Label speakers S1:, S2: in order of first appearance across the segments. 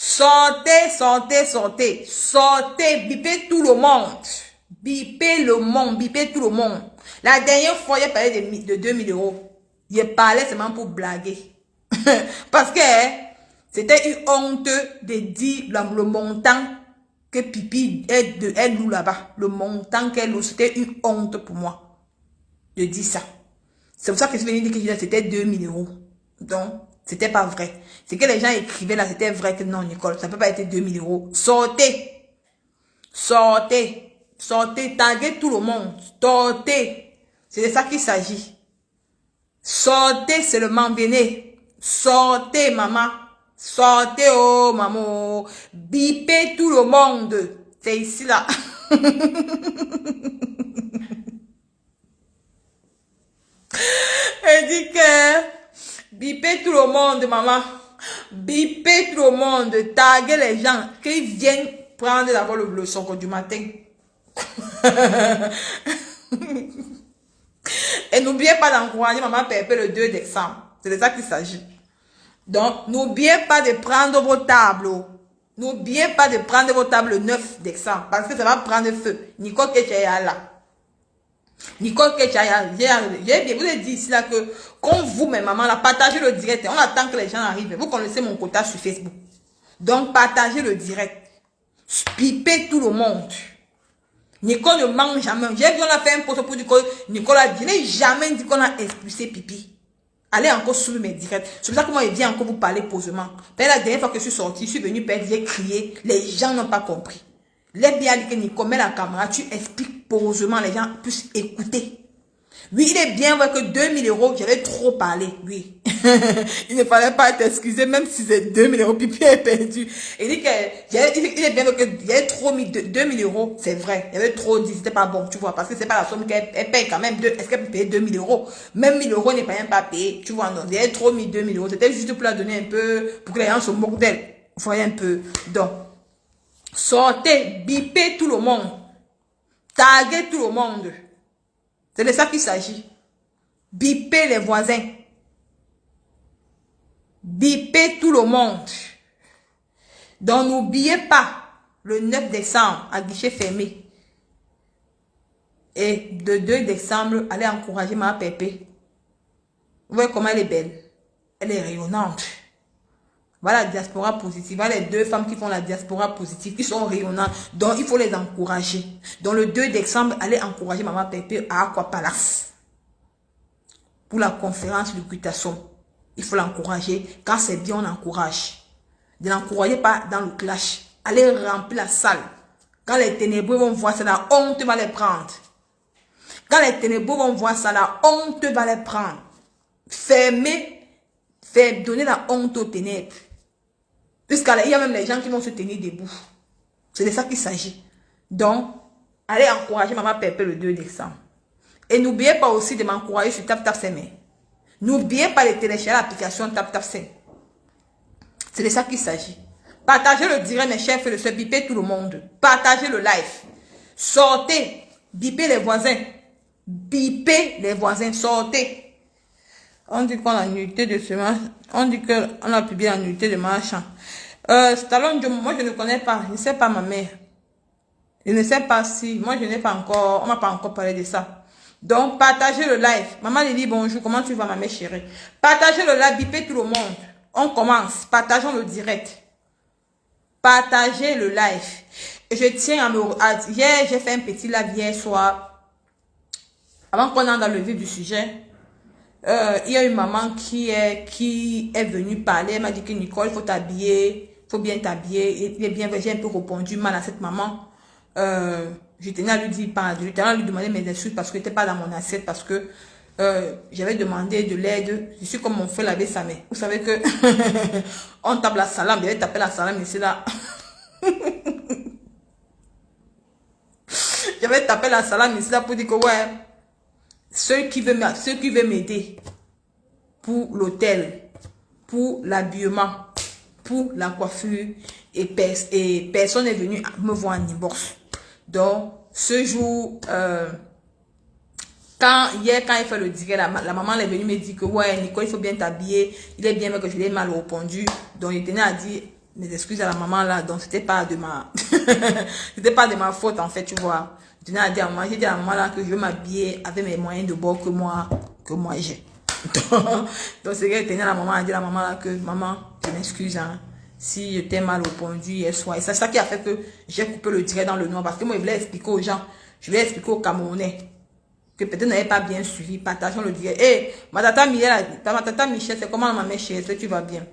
S1: Sortez, sortez, sortez. Sortez, bipez tout le monde. Bipez le monde, bipez tout le monde. La dernière fois, j'ai parlé de 2000 euros. Je parlais seulement pour blaguer. Parce que c'était une honte de dire le montant que Pipi elle loue là-bas. Le montant qu'elle loue, c'était une honte pour moi de dire ça. C'est pour ça que je venais dire que c'était 2000 euros. Donc, c'était pas vrai. C'est que les gens écrivaient là, c'était vrai que non, Nicole, ça peut pas être 2000 euros. Sortez. Sortez. Sortez. Taguez tout le monde. Sortez. C'est de ça qu'il s'agit. Sortez seulement, venez. Sortez, maman. Sortez, oh, maman. Bipez tout le monde. C'est ici, là. Elle dit que bipez tout le monde, maman. Bipez tout le monde. Taguez les gens qui viennent prendre d'abord le sonko du matin. Et n'oubliez pas d'encourager maman Pépé le 2 décembre. C'est de ça qu'il s'agit. Donc, n'oubliez pas de prendre vos tableaux. N'oubliez pas de prendre vos tables le 9 décembre. Parce que ça va prendre feu. Nicole Ketchaya là. Nicole Ketchaya, je vous ai dit ici là que, quand vous, mes mamans, là, partagez le direct. On attend que les gens arrivent. Vous connaissez mon quota sur Facebook. Donc, partagez le direct. Pipez tout le monde. Nicole ne mange jamais. J'ai vu, on a fait un poste pour dire que Nicole a dit, je n'ai jamais dit qu'on a expulsé Pipi. Allez encore sur mes directs. C'est pour ça que moi, je viens encore vous parler posément. La dernière fois que je suis sortie, je suis venue perdre, j'ai crié. Les gens n'ont pas compris. Les bien dit que Nicole met la caméra, tu expliques posément, les gens puissent écouter. Oui, il est bien vrai que 2000 euros, j'avais trop parlé, oui. Il ne fallait pas t'excuser, même si c'est 2000 euros, Pipi est perdu. Il dit que, il est bien vrai que j'avais trop mis 2000 euros, c'est vrai. Il avait trop dit, c'était pas bon, tu vois, parce que c'est pas la somme qu'elle paye quand même. Est-ce qu'elle peut payer 2000 euros? Même 1000 euros n'est pas même pas payé, tu vois, non. Il avait trop mis 2000 euros. C'était juste pour la donner un peu, pour que les gens se moquent d'elle. Vous voyez un peu. Donc, sortez, bipez tout le monde. Taguez tout le monde. C'est de ça qu'il s'agit. Bipez les voisins. Bipez tout le monde. Donc, n'oubliez pas, le 9 décembre, à guichet fermé. Et le 2 décembre, allez encourager ma Pépé. Vous voyez comment elle est belle. Elle est rayonnante. Voilà la diaspora positive. Voilà les deux femmes qui font la diaspora positive, qui sont rayonnantes. Donc, il faut les encourager. Donc, le 2 décembre, allez encourager Maman Pépé à Aqua Palace. Pour la conférence de Cutasson. Il faut l'encourager. Quand c'est bien, on encourage. Ne l'encouragez pas dans le clash. Allez remplir la salle. Quand les ténébreux vont voir ça, la honte va les prendre. Quand les ténébreux vont voir ça, la honte va les prendre. Fermez, donner la honte aux ténèbres. Puisqu'il y a même les gens qui vont se tenir debout. C'est de ça qu'il s'agit. Donc, allez encourager Maman Pépé le 2 décembre. Et n'oubliez pas aussi de m'encourager sur TapTapSend. N'oubliez pas de télécharger l'application TapTapSend. C'est de ça qu'il s'agit. Partagez le direct, mes chers frères, bipez tout le monde. Partagez le live. Sortez. Bipez les voisins. Bipez les voisins. Sortez. On dit qu'on a une unité de semence. On dit qu'on a publié la unité de marchand. Stallone, moi je ne connais pas. Je ne sais pas ma mère. Je ne sais pas si. Moi je n'ai pas encore. On m'a pas encore parlé de ça. Donc partagez le live. Maman lui dit bonjour. Comment tu vas ma mère chérie? Partagez le live. Bipez tout le monde. On commence. Partageons le direct. Partagez le live. Je tiens à me... Hier, j'ai fait un petit live hier soir. Avant qu'on entre dans le vif du sujet. Il y a une maman qui est venue parler. Elle m'a dit que Nicole, il faut t'habiller. Il faut bien t'habiller. Et bien, j'ai un peu répondu mal à cette maman. Je tenais à lui dire pardon. Je tenais à lui demander mes excuses parce que n'était pas dans mon assiette. Parce que j'avais demandé de l'aide. Je suis comme mon frère l'avait sa mère. Vous savez que on tape la salade. J'avais tapé la salade ici là. J'avais tapé la salade ici là pour dire que ouais, ceux qui veulent m'aider pour l'hôtel, pour l'habillement, pour la coiffure et personne n'est venu me voir en inbox. Donc ce jour quand il fait le direct, la maman est venue me dire que ouais Nicole, il faut bien t'habiller. Il est bien mais que je l'ai mal répondu. Donc il tenait à dire mes excuses à la maman là, donc c'était pas de ma c'était pas de ma faute en fait, tu vois. Je tenais à dire à maman, j'ai dit à maman là que je veux m'habiller avec mes moyens de bord que moi j'ai. Donc c'est qu'elle tenait à la maman à dire à la maman là que maman, je m'excuse hein, si je t'ai mal répondu hier soir. Et c'est ça qui a fait que j'ai coupé le direct dans le noir parce que moi je voulais expliquer aux gens, je voulais expliquer aux Camerounais que peut-être n'avait pas bien suivi, partageons le direct. Eh, ma tata Michel, c'est comment ma mère chérie, est-ce que tu vas bien?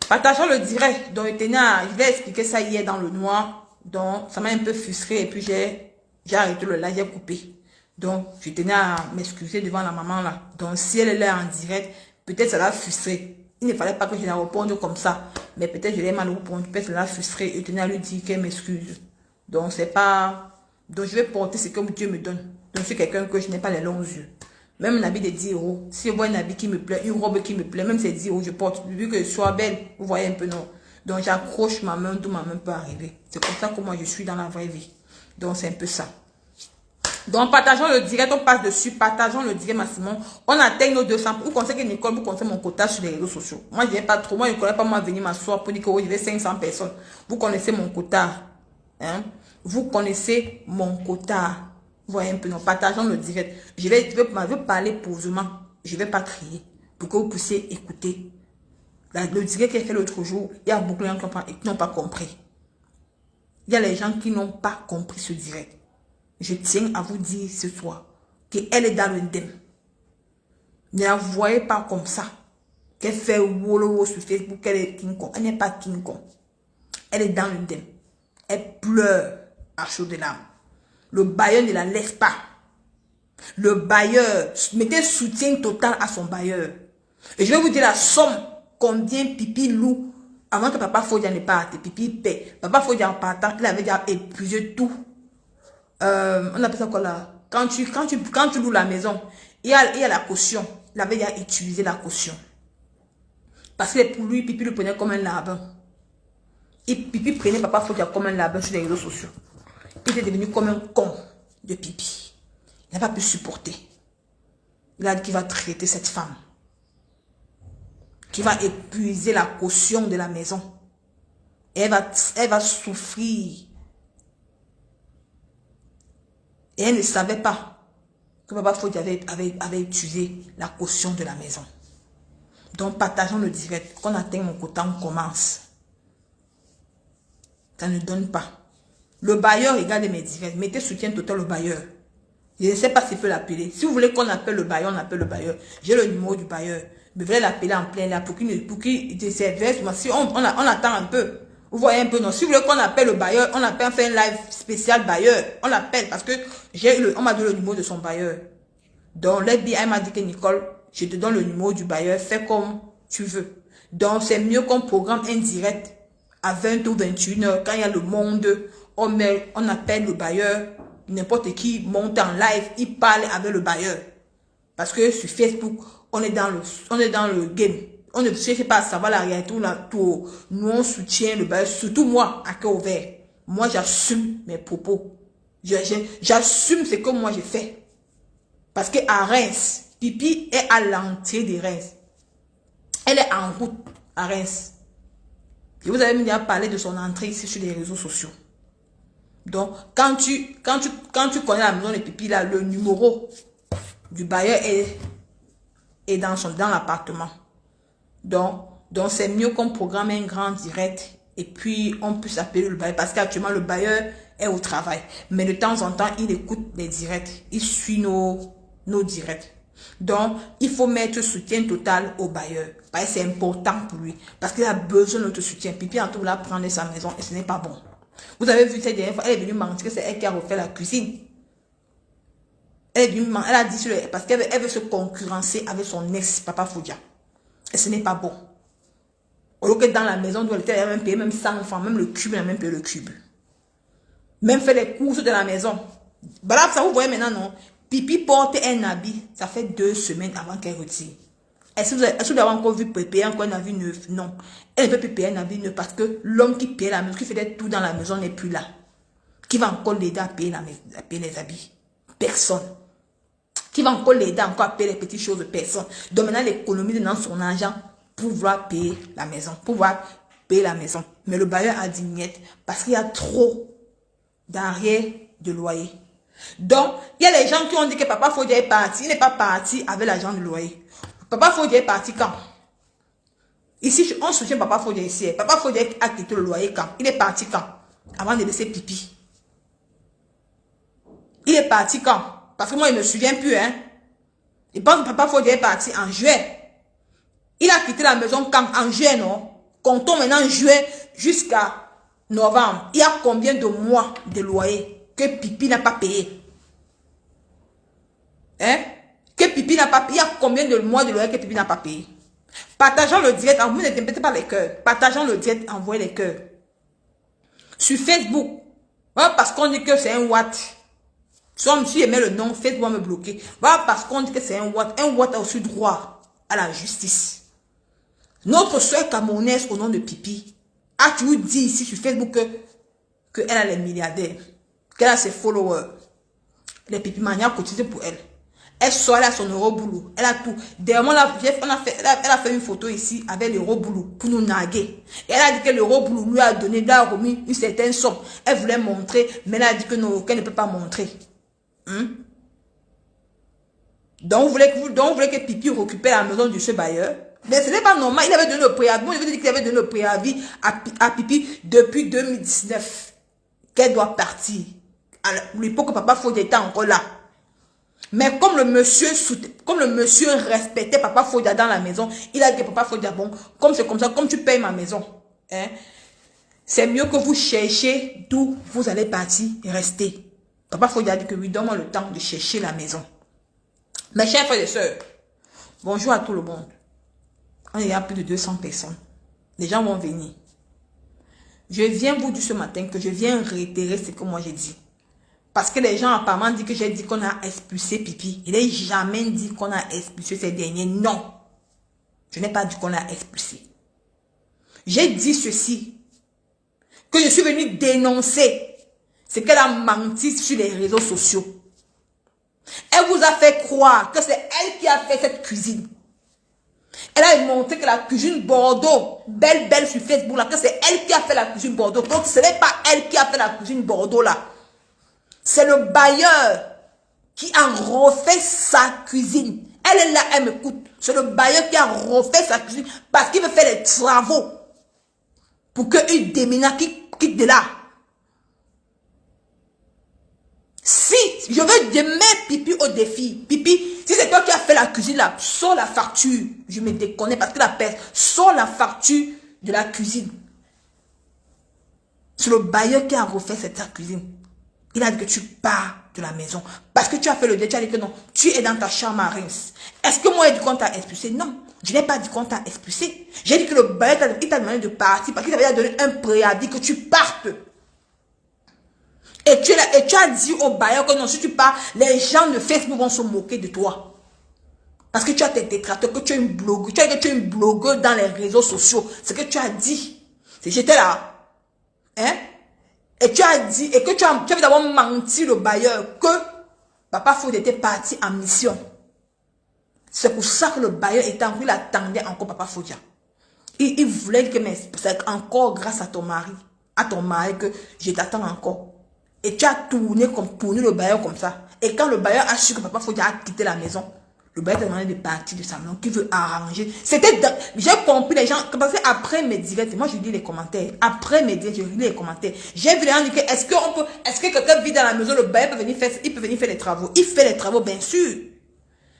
S1: Partageons le direct. Donc, je vais expliquer ça hier dans le noir. Donc, ça m'a un peu frustré et puis j'ai arrêté le live, j'ai coupé. Donc, je tenais à m'excuser devant la maman là. Donc, si elle est là en direct, peut-être ça l'a frustré. Il ne fallait pas que je la réponde comme ça. Mais peut-être je l'ai mal répondu, peut-être ça l'a frustré. Je tenais à lui dire qu'elle m'excuse. Donc, c'est pas... Donc, je vais porter ce que Dieu me donne. Donc, je suis quelqu'un que je n'ai pas les longs yeux. Même un habit de 10 euros. Si je vois un habit qui me plaît, une robe qui me plaît, même c'est 10 euros, je porte. Vu que je sois belle, vous voyez un peu, non. Donc, j'accroche ma main, d'où ma main peut arriver. C'est comme ça que moi, je suis dans la vraie vie. Donc, c'est un peu ça. Donc, partageons le direct, on passe dessus, partageons le direct maximum. On atteigne nos 200. Vous connaissez que Nicole, vous connaissez mon quota sur les réseaux sociaux. Moi, je n'ai pas trop. Moi, je ne connais pas moi venir m'asseoir pour dire que oh, je vais 500 personnes. Vous connaissez mon quota. Hein? Vous connaissez mon quota. Vous voyez un peu, non, partageons le direct. Je vais parler posément. Je ne vais pas crier. Pour que vous puissiez écouter. Le direct qu'elle fait l'autre jour, il y a beaucoup de gens qui n'ont pas compris. Il y a les gens qui n'ont pas compris ce direct. Je tiens à vous dire ce soir qu'elle est dans le ndem. Ne la voyez pas comme ça. Qu'elle fait wolo sur Facebook, qu'elle est King Kong. Elle n'est pas King Kong. Elle est dans le ndem. Elle pleure à chaudes larmes. Le bailleur ne la laisse pas. Le bailleur, mettez soutien total à son bailleur. Et je vais vous dire la somme, combien Pipi loue, avant que Papa Fodia ne parte. Pipi paie. Papa Fodia en partant, il avait déjà épuisé tout. On appelle ça quoi là? Quand tu loues la maison, il y a la caution. Il avait déjà utilisé la caution. Parce que pour lui, Pipi le prenait comme un larbin. Et Pipi prenait Papa Fodia comme un larbin sur les réseaux sociaux. Il était devenu comme un con de Pipi. Il n'a pas pu supporter. Il a dit qu'il va traiter cette femme. Qu'il va épuiser la caution de la maison. Et elle va souffrir. Et elle ne savait pas que Papa Fodia avait utilisé la caution de la maison. Donc, partageons le direct. Quand on atteint mon quota, on commence. Ça ne donne pas. Le bailleur, regardez mes directs. Mettez soutien total au bailleur. Je ne sais pas s'il peut l'appeler. Si vous voulez qu'on appelle le bailleur, on appelle le bailleur. J'ai le numéro du bailleur. Mais vous voulez l'appeler en plein là pour qu'il si on attend un peu. Vous voyez un peu, non? Si vous voulez qu'on appelle le bailleur, on appelle, on fait un live spécial bailleur. On l'appelle parce que on m'a donné le numéro de son bailleur. Donc, l'FBI m'a dit que Nicole, je te donne le numéro du bailleur, fais comme tu veux. Donc, c'est mieux qu'on programme un direct à 20 ou 21 heures. Quand il y a le monde, on appelle le bailleur. N'importe qui monte en live, il parle avec le bailleur. Parce que sur Facebook, on est dans le game. On ne cherche pas à savoir la réalité ou tout. Nous, on soutient le bailleur. Surtout moi, à cœur ouvert. Moi, j'assume mes propos. J'assume ce que moi j'ai fait. Parce que à Reims, Pipi est à l'entrée de Reims. Elle est en route à Reims. Et vous avez déjà parlé de son entrée ici sur les réseaux sociaux. Donc, quand tu connais la maison de Pipi, là, le numéro du bailleur est dans l'appartement. Donc c'est mieux qu'on programme un grand direct et puis on puisse appeler le bailleur. Parce qu'actuellement, le bailleur est au travail. Mais de temps en temps, il écoute les directs. Il suit nos directs. Donc, il faut mettre soutien total au bailleur. Parce que c'est important pour lui. Parce qu'il a besoin de notre soutien. Pipi en tout cas prendre sa maison et ce n'est pas bon. Vous avez vu cette dernière fois, elle est venue mentir que c'est elle qui a refait la cuisine. Elle a dit parce qu'elle veut se concurrencer avec son ex, Papa Fodia. Et ce n'est pas bon. Au lieu que dans la maison, elle a même payé même 100 francs, même le cube, elle a même payé le cube. Même fait les courses de la maison. Bref, ça vous voyez maintenant, non? Pipi porte un habit, ça fait 2 semaines avant qu'elle retire. Est-ce que vous avez encore vu payer encore un habit neuf? Non. Elle ne peut plus payer un habit neuf parce que l'homme qui paye la maison, qui faisait tout dans la maison n'est plus là. Qui va encore l'aider à payer les habits? Personne. Qui va encore l'aider encore à payer les petites choses? Personne. Donc maintenant, l'économie donne son argent pour pouvoir payer la maison, pour pouvoir payer la maison. Mais le bailleur a dit niet parce qu'il y a trop d'arrière de loyer. Donc, il y a les gens qui ont dit que Papa Fodia est parti. Il n'est pas parti avec l'argent de loyer. Papa Fodia est parti quand? Ici, on soutient Papa Fodia ici. Papa Fodia a quitté le loyer quand? Il est parti quand? Avant de laisser pipi. Il est parti quand? Parce que moi, il ne me souvient plus, hein. Il pense que Papa Fodia est parti en juillet. Il a quitté la maison quand? En juillet, non? Comptons maintenant juillet jusqu'à novembre. Il y a combien de mois de loyer que Pipi n'a pas payé? Hein? Que Pipi n'a pas payé. Il y a combien de mois de loyer que Pipi n'a pas payé? Partageons le direct. Vous ne mettez pas les cœurs. Partageons le direct. Envoyez les cœurs. Sur Facebook. Voilà parce qu'on dit que c'est un Watt. Si tu aimais le nom, Facebook va me bloquer. Voilà parce qu'on dit que c'est un Watt. Un Watt a aussi droit à la justice. Notre soeur camerounaise au nom de Pipi a toujours dit ici sur Facebook que elle a les milliardaires. Qu'elle a ses followers. Les Pipi Mania cotisé pour elle. Elle sort, elle a son euro boulot. Elle a tout. Dernièrement, elle a fait une photo ici avec l'euro boulot pour nous narguer. Et elle a dit que l'euro boulot lui a donné, lui a remis une certaine somme. Elle voulait montrer, mais elle a dit que non, qu'elle ne peut pas montrer. Donc, vous voulez que Pipi récupère la maison de ce bailleur. Mais ce n'est pas normal. Il avait donné le préavis. Moi, je veux dire qu'il avait donné le préavis à Pipi depuis 2019. Qu'elle doit partir. À l'époque que Papa Fodia était encore là. Mais comme le monsieur respectait Papa Fodia dans la maison, il a dit Papa Fodia, bon, comme c'est comme ça, comme tu payes ma maison, hein, c'est mieux que vous cherchiez d'où vous allez partir et rester. Papa Fodia a dit que oui, donne-moi le temps de chercher la maison. Mes chers frères et sœurs, bonjour à tout le monde. On est à plus de 200 personnes. Les gens vont venir. Je viens vous dire ce matin que je viens réitérer ce que moi j'ai dit. Parce que les gens apparemment disent que j'ai dit qu'on a expulsé Pipi. Il n'a jamais dit qu'on a expulsé ces derniers. Non. Je n'ai pas dit qu'on a expulsé. J'ai dit ceci. Que je suis venu dénoncer ce qu'elle a menti sur les réseaux sociaux. Elle vous a fait croire que c'est elle qui a fait cette cuisine. Elle a montré que la cuisine Bordeaux, belle sur Facebook, là, que c'est elle qui a fait la cuisine Bordeaux. Donc ce n'est pas elle qui a fait la cuisine Bordeaux là. C'est le bailleur qui a refait sa cuisine. Elle est là, elle m'écoute. C'est le bailleur qui a refait sa cuisine parce qu'il veut faire les travaux pour qu'il déménage, qu'il quitte de là. Si je veux mettre Pipi au défi, Pipi, si c'est toi qui as fait la cuisine là, sors la facture. Je me déconnais parce que la peste, sors la facture de la cuisine. C'est le bailleur qui a refait cette cuisine. Il a dit que tu pars de la maison. Parce que tu as fait le dé, tu as dit que non, tu es dans ta chambre à Reims. Est-ce que moi, j'ai dit qu'on t'a expulsé? Non, je n'ai pas dit qu'on t'a expulsé. J'ai dit que le bailleur t'a demandé de partir parce qu'il t'avait donné un préavis que tu partes. Et tu as dit au bailleur que non, si tu pars, les gens de Facebook vont se moquer de toi. Parce que tu as tes détracteurs, que tu es une blogueuse. Tu as dit que tu es une blogueuse dans les réseaux sociaux. C'est ce que tu as dit. J'étais là. Hein? Et tu as dit, et que tu avais d'abord menti le bailleur que Papa Fodia était parti en mission. C'est pour ça que le bailleur était encore, il attendait encore Papa Fodia. Il voulait que, mais c'est encore grâce à ton mari que je t'attends encore. Et tu as tourné le bailleur comme ça. Et quand le bailleur a su que Papa Fodia a quitté la maison, le bailleur t'a demandé de partir de sa maison, qu'il veut arranger. J'ai compris les gens, parce que après mes directs, moi je lis les commentaires. Après mes directs, je lis les commentaires. J'ai vu les gens dire que est-ce que quelqu'un vit dans la maison, le bailleur peut venir faire les travaux. Il fait les travaux, bien sûr.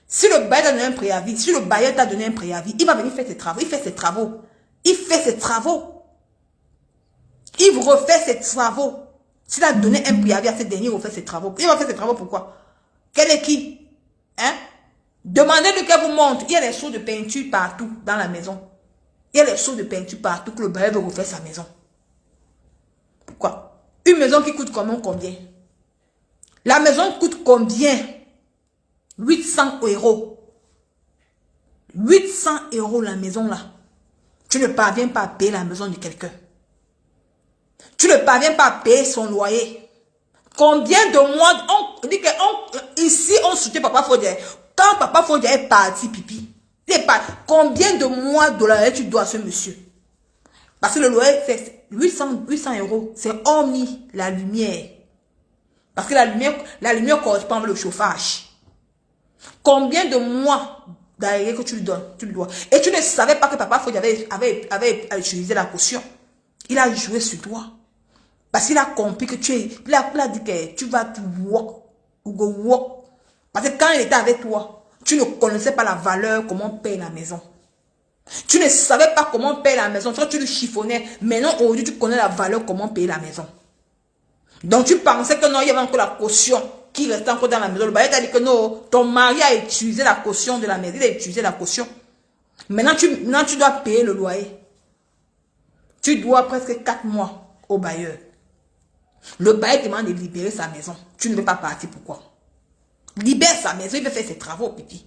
S1: Si le bailleur t'a donné un préavis, il va venir faire ses travaux. Il fait ses travaux. Il refait ses travaux. S'il a donné un préavis à ces derniers, il refait ses travaux. Il va faire ses travaux pourquoi? Quel est qui? Hein? Demandez-lui qu'elle vous montre. Il y a les seaux de peinture partout dans la maison. Il y a les seaux de peinture partout que le bailleur veut refaire sa maison. Pourquoi? Une maison qui coûte combien? La maison coûte combien? 800 €. 800 € la maison là. Tu ne parviens pas à payer la maison de quelqu'un. Tu ne parviens pas à payer son loyer. Combien de mois on dit que ici on soutient Papa Fodia. Quand Papa Fodia est parti, Pipi, il est parti. Combien de mois de loyer tu dois à ce monsieur? Parce que le loyer, c'est 800 euros. C'est hormis la lumière. Parce que la lumière correspond avec le chauffage. Combien de mois d'arrêt que tu lui donnes, tu lui dois. Et tu ne savais pas que Papa Fodja avait utilisé la caution. Il a joué sur toi. Parce qu'il a compris que il a dit que tu vas te walk, ou go walk. Parce que quand il était avec toi, tu ne connaissais pas la valeur, comment on paye la maison. Tu ne savais pas comment on paye la maison. Tu le chiffonnais. Maintenant, aujourd'hui, tu connais la valeur, comment payer la maison. Donc, tu pensais que non, il y avait encore la caution qui restait encore dans la maison. Le bailleur t'a dit que non, ton mari a utilisé la caution de la maison. Il a utilisé la caution. Maintenant, tu dois payer le loyer. Tu dois presque 4 mois au bailleur. Le bailleur demande de libérer sa maison. Tu ne veux pas partir, pourquoi? Libère sa maison, il veut faire ses travaux, pipi.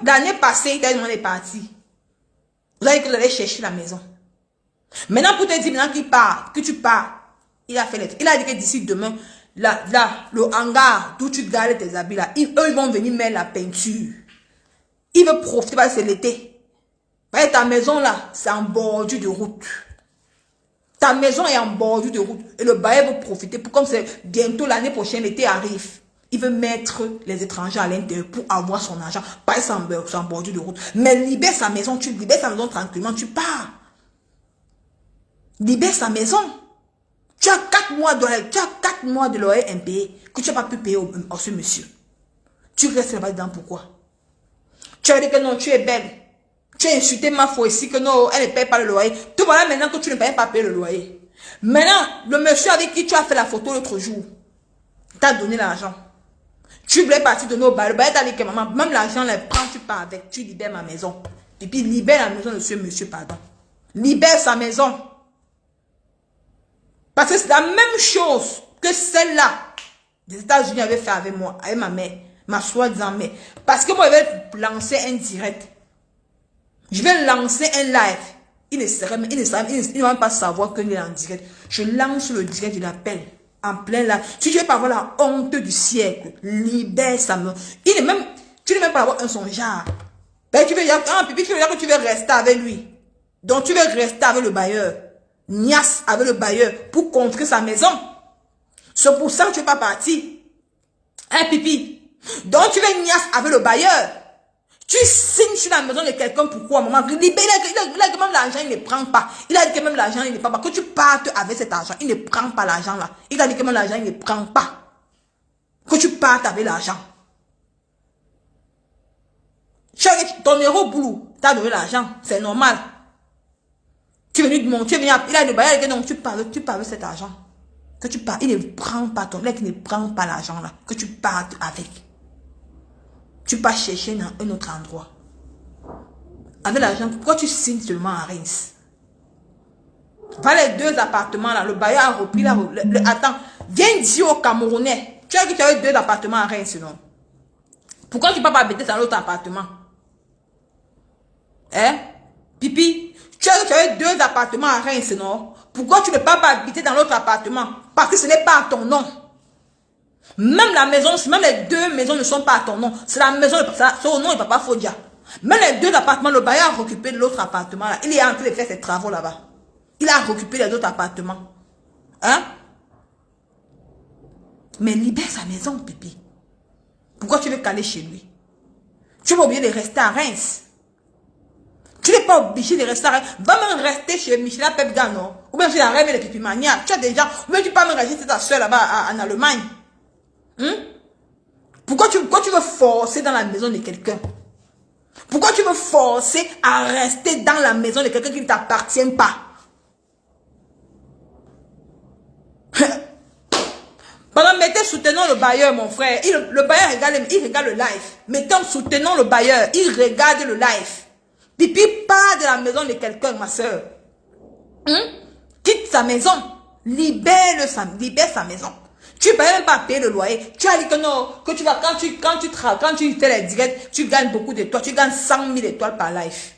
S1: L'année passée, il a demandé de partir. Vous avez dit qu'il allait chercher la maison. Maintenant, pour te dire maintenant qu'il part, que tu pars, il a fait lettre. Il a dit que d'ici demain, le hangar d'où tu gardes tes habits là, eux, ils vont venir mettre la peinture. Il veut profiter parce que c'est l'été. Ta maison là, c'est en bordure de route. Ta maison est en bordure de route. Et le bailleur veut profiter. Comme c'est bientôt l'année prochaine, l'été arrive. Il veut mettre les étrangers à l'intérieur pour avoir son argent. Pas en bordure de route. Mais libère sa maison, tu libères sa maison tranquillement, tu pars. Libère sa maison. Tu as 4 mois de loyer impayé que tu n'as pas pu payer à ce monsieur. Tu restes là-bas dedans, pourquoi? Tu as dit que non, tu es belle. Tu as insulté ma foi ici que non, elle ne paye pas le loyer. Tout voilà maintenant que tu ne payes pas payer le loyer. Maintenant, le monsieur avec qui tu as fait la photo l'autre jour t'a donné l'argent. Tu voulais partir de nos bails. Le bail t'a dit que maman, même l'argent, prends, tu pars avec. Tu libères ma maison. Et puis libère la maison de ce monsieur, pardon. Libère sa maison. Parce que c'est la même chose que celle-là des États-Unis avait fait avec moi, avec ma mère, ma soi-disant mère. Parce que moi, je vais lancer un direct. Je vais lancer un live. Il ne va même pas savoir qu'il est en direct. Je lance le direct, je l'appelle. En plein là. Si tu veux pas avoir la honte du siècle, libère sa main. Tu ne veux même pas avoir un songeard. Ben, tu veux dire que tu veux rester avec lui. Donc, tu veux rester avec le bailleur. Niasse avec le bailleur pour contrer sa maison. C'est pour ça que tu ne veux pas partir. Hein, pipi? Donc, tu veux niasse avec le bailleur. Tu signes sur la maison de quelqu'un, pourquoi, maman? Il a dit que même l'argent, il ne prend pas. Il a dit que même l'argent, il ne prend pas. Que tu partes avec cet argent, il ne prend pas l'argent là. Il a dit que même l'argent, il ne prend pas. Que tu partes avec l'argent. Ton héros boulot, t'as donné l'argent, c'est normal. Tu es venu de monter, il a dit que non, tu parles avec cet argent. Que tu partes, il ne prend pas ton, il ne prend pas l'argent là. Que tu partes avec. Tu pars chercher dans un autre endroit. Avec l'argent, pourquoi tu signes seulement à Reims? Va les 2 appartements là, le bailleur a repris là. Attends, viens dire aux Camerounais. Tu as dit que tu avais 2 appartements à Reims, non? Pourquoi tu ne peux pas habiter dans l'autre appartement? Hein? Pipi, tu as dit que tu avais 2 appartements à Reims, non? Pourquoi tu ne peux pas habiter dans l'autre appartement? Parce que ce n'est pas à ton nom. Même la maison, même les 2 maisons ne sont pas à ton nom. C'est la maison, c'est au nom de Papa Fodja. Même les 2 appartements, le bailleur a occupé l'autre appartement là. Il est en train de faire ses travaux là-bas. Il a occupé les autres appartements. Hein? Mais libère sa maison, pipi. Pourquoi tu veux caler chez lui? Tu vas oublier de rester à Reims. Tu n'es pas obligé de rester à Reims. Va même rester chez Michela Pepga, non? Ou bien chez la reine et les pipimania. Tu as des gens. Ou bien tu peux même rester ta soeur là-bas en Allemagne. Pourquoi tu veux forcer dans la maison de quelqu'un? Pourquoi tu veux forcer à rester dans la maison de quelqu'un qui ne t'appartient pas? Pendant mettez soutenons le bailleur, mon frère. Le bailleur regarde le live. Mettons soutenons le bailleur. Il regarde le live. Pipi part de la maison de quelqu'un, ma soeur. Quitte sa maison. Libère sa maison. Tu ne peux même pas payer le loyer. Tu as dit que non, que tu vas, quand tu fais les directs, tu gagnes beaucoup d'étoiles. Tu gagnes 100 000 étoiles par live.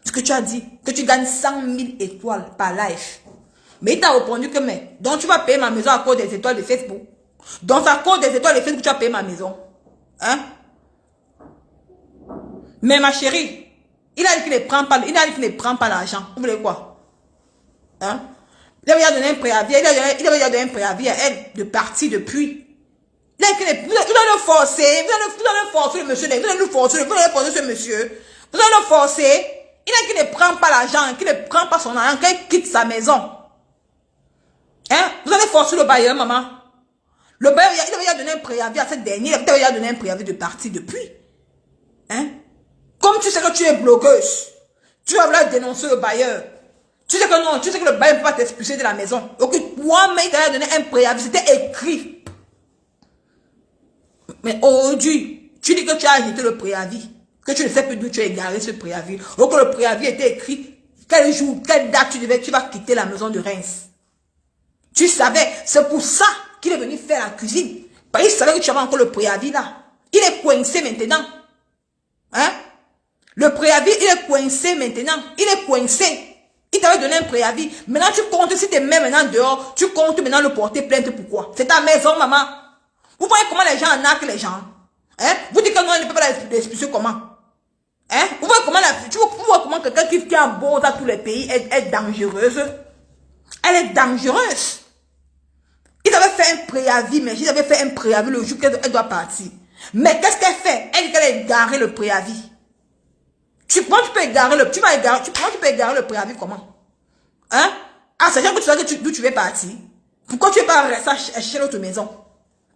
S1: Ce que tu as dit, que tu gagnes 100 000 étoiles par live. Mais il t'a répondu que, mais, donc tu vas payer ma maison à cause des étoiles de Facebook. Donc à cause des étoiles de Facebook, tu vas payer ma maison. Hein? Mais ma chérie, Il a dit qu'il ne prend pas, l'argent. Vous voulez quoi? Hein? Il avait déjà donné un préavis. Il avait déjà donné un préavis à elle de partir depuis. Vous allez le forcer. Vous allez forcer le monsieur. Vous allez le forcer. Vous allez forcer ce monsieur. Vous allez le forcer. Il a dit qu'il ne prend pas l'argent, qu'il ne prend pas son argent, qu'il quitte sa maison. Hein? Vous allez forcer le bailleur, maman. Le bailleur, il avait déjà donné un préavis à cette dernière. Il avait déjà donné un préavis de partir depuis. Hein? Comme tu sais que tu es bloqueuse, tu vas vouloir dénoncer le bailleur. Tu sais que non, tu sais que le bailleur ne peut pas t'expulser de la maison. Donc, toi-même, il t'a donné un préavis, c'était écrit. Mais aujourd'hui, tu dis que tu as arrêté le préavis, que tu ne sais plus d'où tu as égaré ce préavis. Donc, le préavis était écrit, quel jour, quelle date tu vas quitter la maison de Reims. Tu savais, c'est pour ça qu'il est venu faire la cuisine. Parce qu'il savait que tu avais encore le préavis là. Il est coincé maintenant. Hein? Le préavis, il est coincé maintenant. Il est coincé. Il t'avait donné un préavis. Maintenant, tu comptes, si tu es même maintenant dehors, tu comptes maintenant le porter plainte. Pourquoi? C'est ta maison, maman. Vous voyez comment les gens arnaquent les gens? Hein? Vous dites que non, il ne peut pas l'expulser comment? Hein? Vous voyez comment quelqu'un qui a beau dans tous les pays est dangereuse? Elle est dangereuse. Ils avaient fait un préavis, mais ils avaient fait un préavis le jour qu'elle doit partir. Mais qu'est-ce qu'elle fait? Elle dit qu'elle a égaré le préavis. Tu peux égarer le préavis comment? Hein? Ah, c'est-à-dire que tu sais d'où tu veux partir. Pourquoi tu ne veux pas rester chez l'autre maison?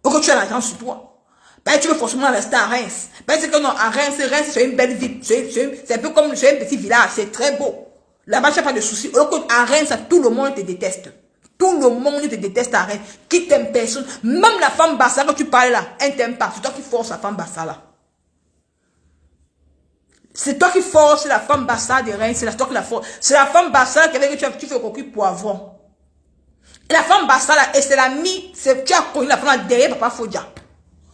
S1: Pourquoi tu as l'argent sur toi? Ben, tu veux forcément rester à Reims. Ben, c'est que non, à Reims, c'est une belle ville. C'est un peu comme un petit village. C'est très beau. Là-bas, tu n'as pas de soucis. Alors qu'à Reims, tout le monde te déteste. Tout le monde te déteste à Reims. Qui t'aime personne. Même la femme Bassa que tu parles là, elle ne t'aime pas. C'est toi qui force la femme Bassa là. C'est toi qui force la femme Bassa de Reims. C'est toi qui la force. C'est la femme Bassa qui avait que tu fais coquille poivron. Et la femme Bassa là, et c'est l'ami. Tu as connu la femme derrière Papa Fodia.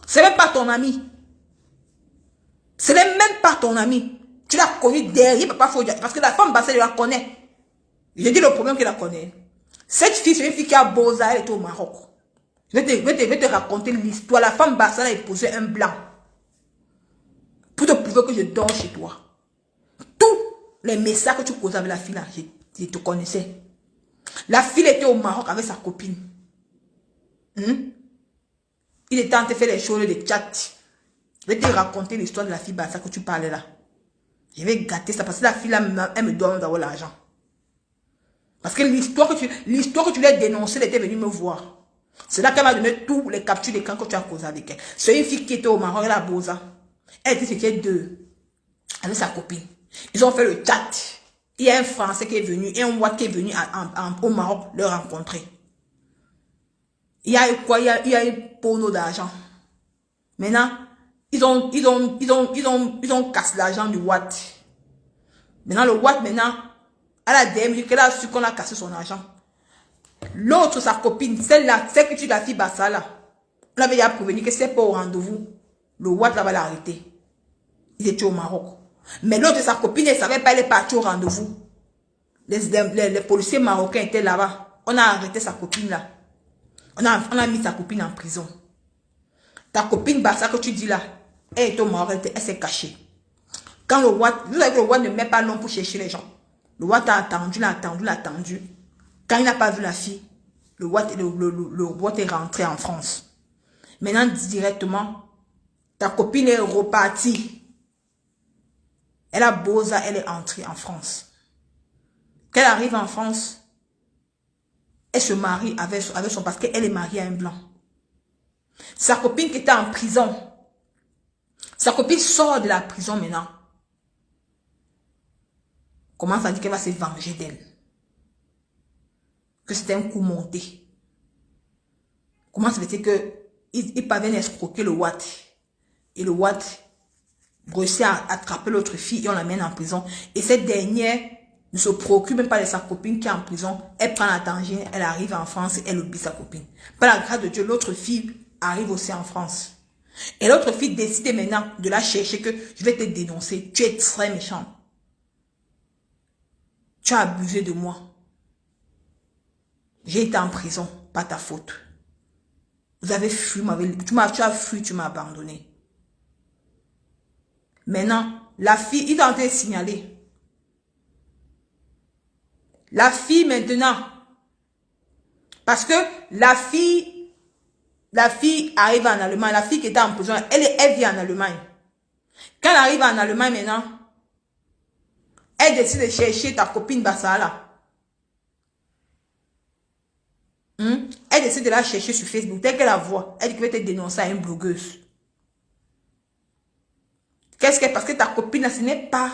S1: C'est même pas ton ami. Ce n'est même pas ton ami. Tu l'as connu derrière Papa Fodia. Parce que la femme Bassa, elle la connaît. J'ai dit le problème qu'elle la connaît. Cette fille, c'est une fille qui a Boza, elle était au Maroc. Je vais te raconter l'histoire. La femme Bassa a épousé un blanc. Pour te prouver que je dors chez toi. Tous les messages que tu causais avec la fille là, je te connaissais. La fille était au Maroc avec sa copine. Il était en train de faire les choses de chat. Je vais te raconter l'histoire de la fille Bassa que tu parlais là. Je vais gâter ça parce que la fille là, elle me donne d'avoir l'argent. Parce que l'histoire que tu lui as dénoncée, elle était venue me voir. C'est là qu'elle m'a donné tous les captures d'écran que tu as causé avec elle. C'est une fille qui était au Maroc, elle a Boza. Elle était c'était deux. Avec sa copine. Ils ont fait le chat. Il y a un Français qui est venu et un Ouad qui est venu au Maroc le rencontrer. Il y a eu quoi? Il y a eu porno d'argent. Maintenant, ils ont cassé l'argent du Ouad. Maintenant, le Ouad, maintenant, à la DM, qu'elle a su qu'on a cassé son argent. L'autre, sa copine, celle-là, celle que tu la fille Bassa là, on avait déjà prévenu que c'est pas au rendez-vous. Le Ouad là va l'arrêter. Il était au Maroc. Mais l'autre, sa copine, elle ne savait pas, elle est partie au rendez-vous. Les policiers marocains étaient là-bas. On a arrêté sa copine là. On a mis sa copine en prison. Ta copine Bassa que tu dis là, elle est au Maroc, elle s'est cachée. Quand le Ouad, vous savez que le Ouad ne met pas long pour chercher les gens. Le Ouad a attendu, l'a attendu. Quand il n'a pas vu la fille, le Ouad est rentré en France. Maintenant, directement, ta copine est repartie. Elle a Boza, elle est entrée en France. Quand elle arrive en France, elle se marie avec son... Parce qu'elle est mariée à un blanc. Sa copine qui était en prison, sa copine sort de la prison maintenant. Commence à dire qu'elle va se venger d'elle. Que c'était un coup monté. Comment ça fait que il parvient à escroquer le Ouad. Et le Ouad réussit à attraper l'autre fille et on l'amène en prison. Et cette dernière ne se préoccupe même pas de sa copine qui est en prison. Elle prend la danger, elle arrive en France et elle oublie sa copine. Par la grâce de Dieu, l'autre fille arrive aussi en France. Et l'autre fille décide maintenant de la chercher que je vais te dénoncer. Tu es très méchant. Tu as abusé de moi. J'ai été en prison, pas ta faute. Vous avez fui, tu as fui, tu m'as abandonné. Maintenant, la fille, il est en train de signaler. La fille maintenant, parce que la fille arrive en Allemagne, la fille qui était en prison, elle vit en Allemagne. Quand elle arrive en Allemagne maintenant, elle décide de chercher ta copine Bassala. Elle décide de la chercher sur Facebook. Dès qu'elle la voit, elle dit qu'elle va te dénoncer à une blogueuse. Qu'est-ce que parce que ta copine, ce n'est pas...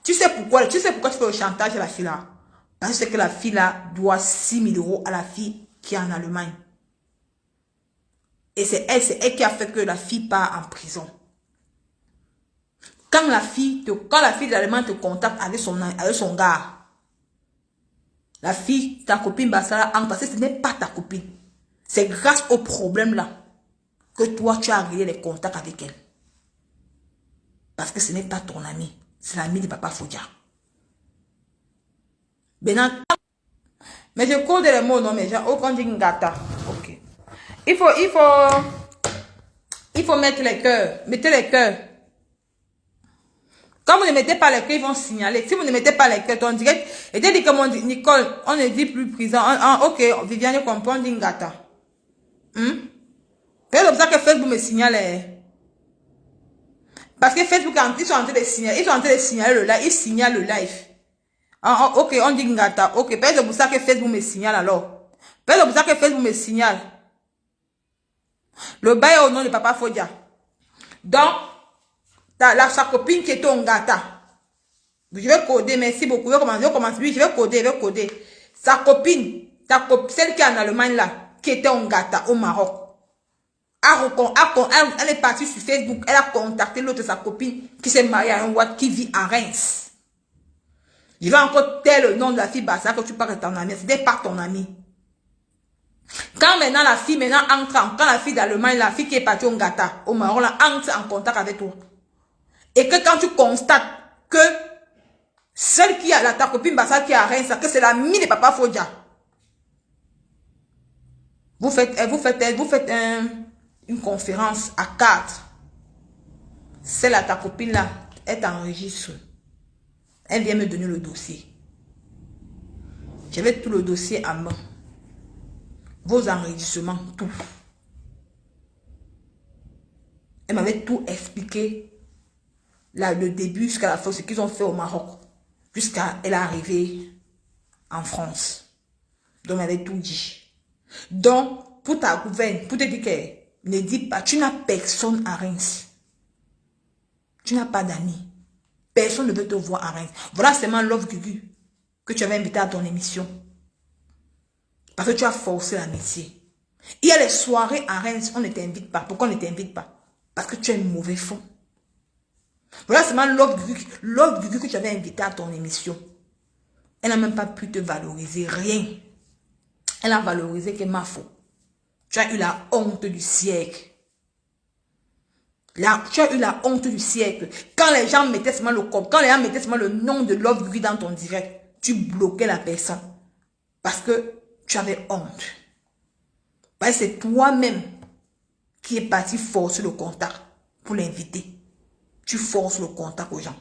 S1: Tu sais pourquoi tu fais le chantage à la fille là? Parce que la fille là doit 6 000 € à la fille qui est en Allemagne. Et c'est elle qui a fait que la fille part en prison. Quand la fille d'Allemagne te contacte avec son gars, la fille, ta copine Bassala, parce que ce n'est pas ta copine. C'est grâce au problème là que toi tu as réglé les contacts avec elle. Parce que ce n'est pas ton ami. C'est l'ami de Papa Fodia. Maintenant, mais je code les mots, non, mais j'ai aucun dit ngata. Ok. Il faut mettre les cœurs. Mettez les cœurs. Quand vous ne mettez pas les cœurs, ils vont signaler. Si vous ne mettez pas les cœurs, on dirait, et dit comme on dit, Nicole, on ne dit plus prison. Ok, Viviane comprend, dit ngata. C'est comme ça que Facebook me signale. Parce que Facebook, ils sont en train de signaler le live. Ils signalent le live. Ok, on dit ngata. Ok, peut-être c'est pour ça que Facebook me signale alors. Peut-être c'est pour ça que Facebook me signale. Le bail est au nom de Papa Fodia. Donc, sa copine qui est au ngata. Je vais coder, merci beaucoup. Oui, je vais coder. Sa copine, celle qui est en Allemagne là, qui était au ngata au Maroc. Elle est partie sur Facebook, elle a contacté l'autre, sa copine, qui s'est mariée à un Watt qui vit à Reims. Je vais encore taire le nom de la fille Bassa que tu parles de ton ami. C'était pas ton ami. Quand maintenant la fille quand la fille d'Allemagne, la fille qui est partie au Ngata, au Maroc, là, entre en contact avec toi. Et que quand tu constates que celle qui a ta copine Bassa qui est à Reims, que c'est l'ami de Papa Fodia. Vous faites une conférence à 4. Celle à ta copine là, elle t'enregistre. Elle vient me donner le dossier. J'avais tout le dossier à main. Vos enregistrements, tout. Elle m'avait tout expliqué. Là, le début jusqu'à la fin, ce qu'ils ont fait au Maroc. Jusqu'à elle est arrivée en France. Donc, elle m'avait tout dit. Donc, pour ta gouverne, pour te dire que ne dis pas, tu n'as personne à Reims. Tu n'as pas d'amis. Personne ne veut te voir à Reims. Voilà seulement Love Gugu que tu avais invité à ton émission. Parce que tu as forcé l'amitié. Il y a les soirées à Reims, on ne t'invite pas. Pourquoi on ne t'invite pas? Parce que tu es un mauvais fond. Voilà seulement Love Gugu que tu avais invité à ton émission. Elle n'a même pas pu te valoriser, rien. Elle a valorisé que ma faute. Tu as eu la honte du siècle. Là, tu as eu la honte du siècle. Quand les gens mettaient seulement le nom de Love Gugu dans ton direct, tu bloquais la personne. Parce que tu avais honte. Parce que c'est toi-même qui es parti forcer le contact pour l'inviter. Tu forces le contact aux gens.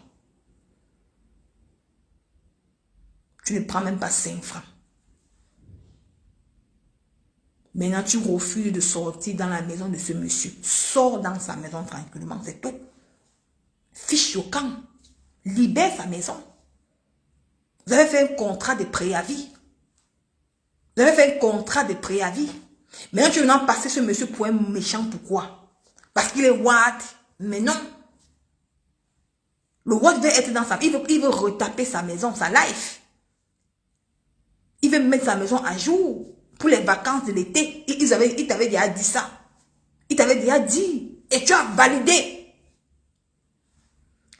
S1: Tu ne prends même pas 5 francs. Maintenant, tu refuses de sortir dans la maison de ce monsieur. Sors dans sa maison tranquillement, c'est tout. Fiche au camp. Libère sa maison. Vous avez fait un contrat de préavis. Vous avez fait un contrat de préavis. Maintenant, tu veux passer ce monsieur pour un méchant. Pourquoi? Parce qu'il est Watt. Mais non. Le Watt veut être dans sa... Il veut retaper sa maison, sa life. Il veut mettre sa maison à jour. Pour les vacances de l'été, il t'avait déjà dit ça. Il t'avait déjà dit. Et tu as validé.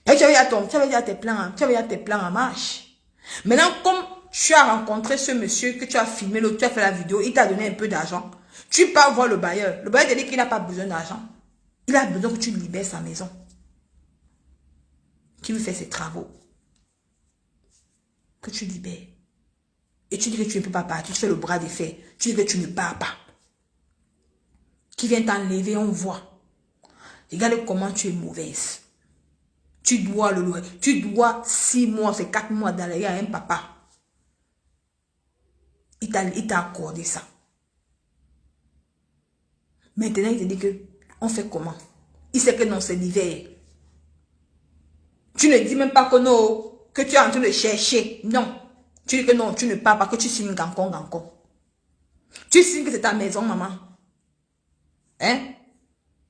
S1: Et tu avais déjà tes plans en marche. Maintenant, comme tu as rencontré ce monsieur que tu as filmé, tu as fait la vidéo, il t'a donné un peu d'argent. Tu pars voir le bailleur. Le bailleur te dit qu'il n'a pas besoin d'argent. Il a besoin que tu libères sa maison. Qui veut faire ses travaux. Que tu libères. Et tu dis que tu ne peux pas partir, tu fais le bras de fer. Tu dis que tu ne pars pas. Qui vient t'enlever, on voit. Regarde comment tu es mauvaise. Tu dois 6 mois, c'est 4 mois d'aller à un papa. Il t'a accordé ça. Maintenant, il te dit que on fait comment? Il sait que non, c'est l'hiver. Tu ne dis même pas que non, que tu es en train de chercher. Non. Tu dis que non, tu ne pars pas, que tu signes gancon. Tu signes que c'est ta maison, maman. Hein?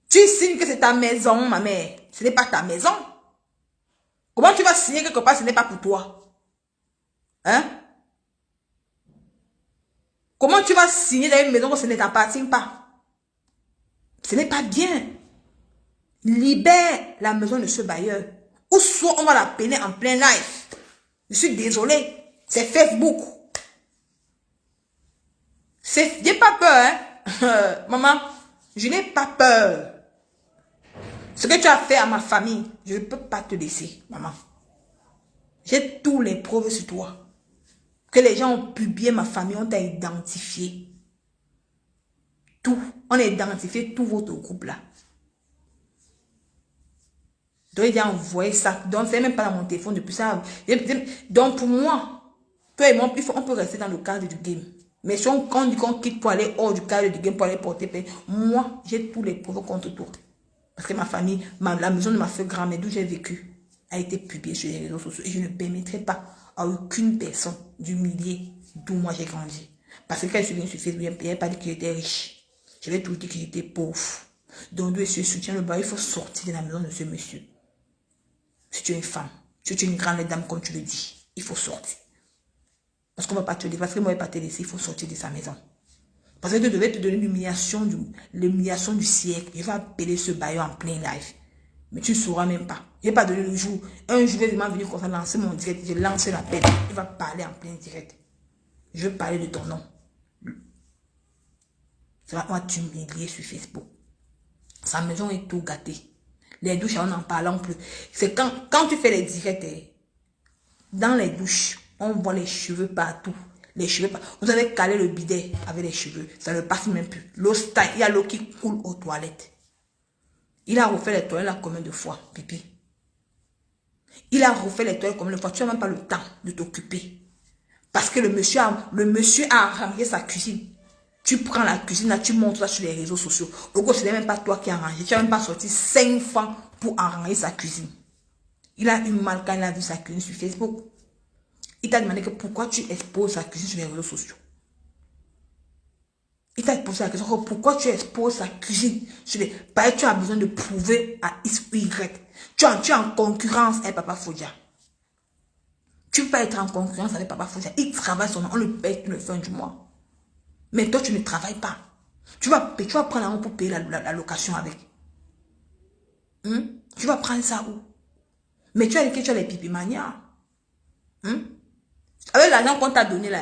S1: Tu signes que c'est ta maison, ma mère. Ce n'est pas ta maison. Comment tu vas signer quelque part, ce n'est pas pour toi? Hein? Comment tu vas signer dans une maison que ce ne t'appartient pas? Ce n'est pas bien. Libère la maison de ce bailleur. Ou soit on va la peiner en plein live. Je suis désolée. C'est Facebook. J'ai pas peur, hein? Maman, je n'ai pas peur. Ce que tu as fait à ma famille, je ne peux pas te laisser, maman. J'ai tous les preuves sur toi. Que les gens ont publié ma famille, on t'a identifié. Tout. On a identifié tout votre groupe là. Donc il a envoyé ça. Donc c'est même pas dans mon téléphone depuis ça. Donc pour moi, toi et moi, on peut rester dans le cadre du game. Mais si on dit qu'on quitte pour aller hors du cadre du game, pour aller porter paix, moi, j'ai tous les preuves contre toi. Parce que ma famille, la maison de ma feu grand-mère, d'où j'ai vécu, a été publiée sur les réseaux sociaux. Et je ne permettrai pas à aucune personne d'humilier d'où moi j'ai grandi. Parce que quand je suis venue sur Facebook, je n'avais pas dit que j'étais riche. J'avais tout dit que j'étais pauvre. Donc, d'où je soutiens le bas, il faut sortir de la maison de ce monsieur. Si tu es une femme, si tu es une grande dame, comme tu le dis, il faut sortir. Parce qu'on ne va pas te laisser, parce que moi, je ne vais pas te laisser, il faut sortir de sa maison. Parce que je devais te donner l'humiliation du siècle. Je vais appeler ce bailleur en plein live. Mais tu ne sauras même pas. Je ne vais pas donner le jour. Un jour, il va venir comme ça, lancer mon direct. Je lance l'appel. Il va parler en plein direct. Je vais parler de ton nom. Ça va moi t'humilier sur Facebook. Sa maison est tout gâtée. Les douches, on n'en parle plus. C'est quand tu fais les directs, dans les douches, on voit les cheveux partout. Les cheveux, vous avez calé le bidet avec les cheveux. Ça ne passe même plus. L'eau stagne, il y a l'eau qui coule aux toilettes. Il a refait les toilettes là combien de fois, pipi? Il a refait les toilettes combien de fois? Tu n'as même pas le temps de t'occuper. Parce que le monsieur a arrangé sa cuisine. Tu prends la cuisine là, tu montes ça sur les réseaux sociaux. Au gros, ce n'est même pas toi qui as arrangé. Tu n'as même pas sorti 5 francs pour arranger sa cuisine. Il a eu mal quand il a vu sa cuisine sur Facebook. Il t'a demandé que pourquoi tu exposes sa cuisine sur les réseaux sociaux. Il t'a posé la question, pourquoi tu exposes sa cuisine sur les... Parce que tu as besoin de prouver à X ou Y. Tu es en concurrence avec Papa Fodia. Tu peux pas être en concurrence avec Papa Fodia. Il travaille son nom, on le paye tout le fin du mois. Mais toi, tu ne travailles pas. Tu vas prendre l'argent pour payer la location avec. Tu vas prendre ça où? Mais tu as dit que tu as les pipimanias. Avec l'argent qu'on t'a donné là.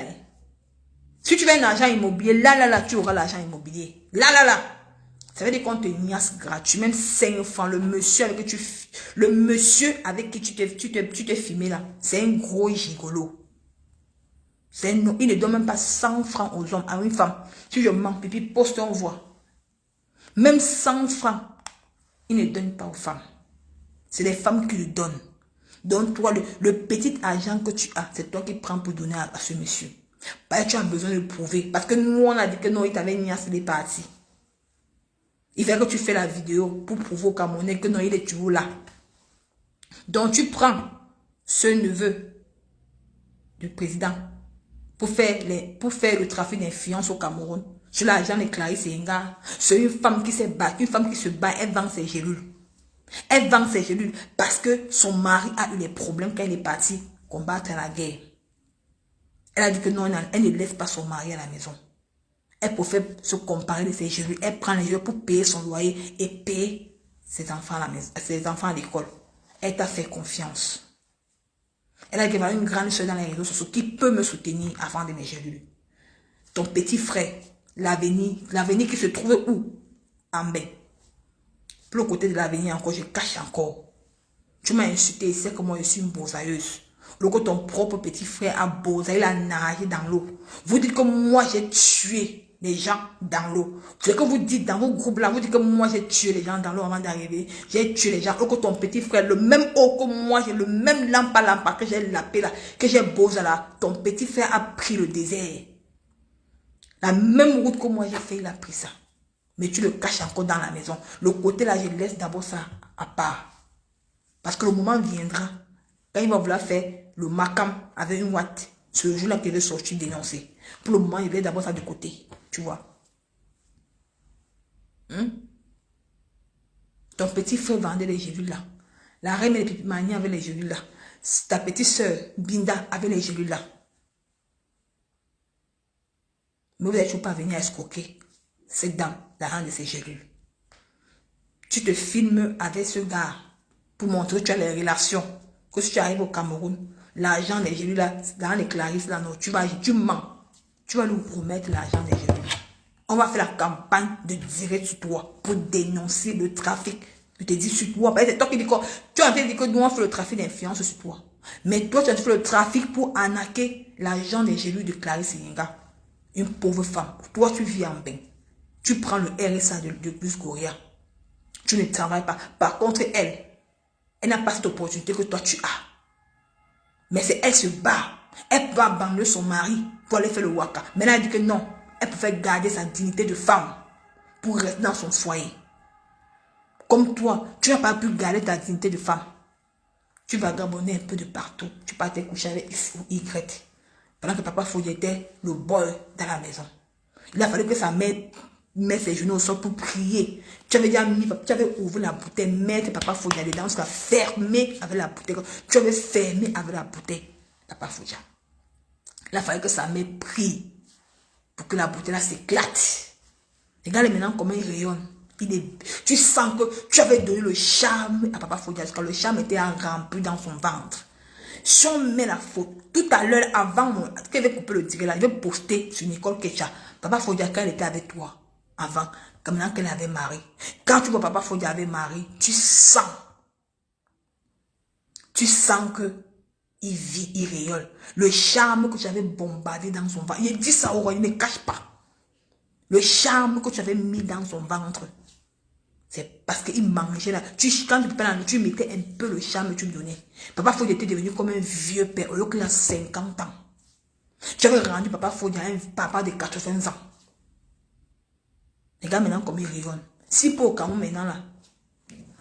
S1: Si tu veux un argent immobilier, là, tu auras l'argent immobilier. Là. Ça veut dire qu'on te niasse gratuit. Même 5 francs. Le monsieur avec qui tu t'es filmé là. C'est un gros gigolo. Il ne donne même pas 100 francs aux hommes, à une femme. Si je mens, pipi, poste, on voit. Même 100 francs, il ne donne pas aux femmes. C'est les femmes qui lui donnent. Donc toi, le petit argent que tu as, c'est toi qui prends pour donner à ce monsieur. Parce que tu as besoin de le prouver. Parce que nous, on a dit que non, il t'avait mis à ses parties. Il fait que tu fais la vidéo pour prouver au Camerounais que non, il est toujours là. Donc tu prends ce neveu du président pour faire le trafic d'influence au Cameroun. Sur l'argent de Clarisse Enga. C'est une femme qui s'est battue, une femme qui se bat, elle vend ses gélules. Elle vend ses gélules parce que son mari a eu des problèmes quand elle est partie combattre la guerre. Elle a dit que non, elle ne laisse pas son mari à la maison. Elle préfère se comparer de ses gélules. Elle prend les gélules pour payer son loyer et payer ses enfants à la maison, ses enfants à l'école. Elle t'a fait confiance. Elle a dit une grande soeur dans les réseaux sociaux qui peut me soutenir avant de mes gélules. Ton petit frère, l'avenir qui se trouve où? En bas. Pour le côté de l'avenir encore, je cache encore. Tu m'as insulté, c'est que moi je suis une bosailleuse. Le côté ton propre petit frère a bosaillé, il a nagé dans l'eau. Vous dites que moi j'ai tué les gens dans l'eau. Ce que vous dites dans vos groupes là, vous dites que moi j'ai tué les gens dans l'eau avant d'arriver. J'ai tué les gens. Le côté ton petit frère, le même eau que moi, j'ai le même lampa que j'ai lapé là, que j'ai bossé là. Ton petit frère a pris le désert. La même route que moi j'ai fait, il a pris ça. Mais tu le caches encore dans la maison. Le côté là, je laisse d'abord ça à part. Parce que le moment viendra, quand il va vouloir faire le macam avec une ouate, ce jour-là qu'il veut sortir dénoncer. Pour le moment, il laisse d'abord ça de côté. Tu vois. Ton petit frère vendait les gélules là. La reine et les pipimanies avec les gélules là. Ta petite soeur, Binda, avec les gélules là. Mais vous n'êtes toujours pas venu à escroquer cette dame, la reine de ces gélules. Tu te filmes avec ce gars pour montrer que tu as les relations. Que si tu arrives au Cameroun, l'argent des gélules là, dans les Clarisse là, non, tu mens. Tu vas nous remettre l'argent des gélules. On va faire la campagne de direct sur toi pour dénoncer le trafic. Je te dis sur toi. C'est toi qui dis quoi? Tu es en train de dire que nous on fait le trafic d'influence sur toi. Mais toi, tu as fait le trafic pour arnaquer l'argent des gélules de Clarisse Yenga. Une pauvre femme. Toi, tu vis en bain. Tu prends le RSA de Bus Goria. Tu ne travailles pas. Par contre, elle n'a pas cette opportunité que toi, tu as. Mais elle se bat. Elle peut abandonner son mari pour aller faire le waka. Mais elle a dit que non. Elle préfère garder sa dignité de femme pour rester dans son foyer. Comme toi, tu n'as pas pu garder ta dignité de femme. Tu vas gabonner un peu de partout. Tu pars te coucher avec X ou Y. Pendant que papa Fouillé était le boy dans la maison. Il a fallu que sa mère mette ses genoux au sol pour prier. Tu avais déjà mis, tu avais ouvert la bouteille, mettre papa Fouillé dedans, tu l'as fermé avec la bouteille. Tu avais fermé avec la bouteille, papa Fouillé. Il a fallu que sa mère prie pour que la bouteille là s'éclate. Regarde maintenant comment il rayonne. Tu sens que tu avais donné le charme à papa Fouillé, quand le charme était rempli dans son ventre. Si on met la faute, tout à l'heure, avant, qu'il veut couper le direct là, il veut poster sur Nicole Kecha. Papa Fodia, quand elle était avec toi, avant, comme maintenant qu'elle avait mari. Quand tu vois papa Fodia avec mari, tu sens que il vit, il rayonne. Le charme que tu avais bombardé dans son ventre, il dit ça au roi, il ne cache pas. Le charme que tu avais mis dans son ventre, c'est parce qu'il mangeait là. Quand tu préparais la nourriture, tu mettais un peu le charme que tu lui donnais. Papa Fodja était devenu comme un vieux père, au lieu qu'il a 50 ans. Tu avais rendu papa Fodja un papa de 80 ans. Regarde maintenant comme il rayonne. Si pour Cameroun maintenant là,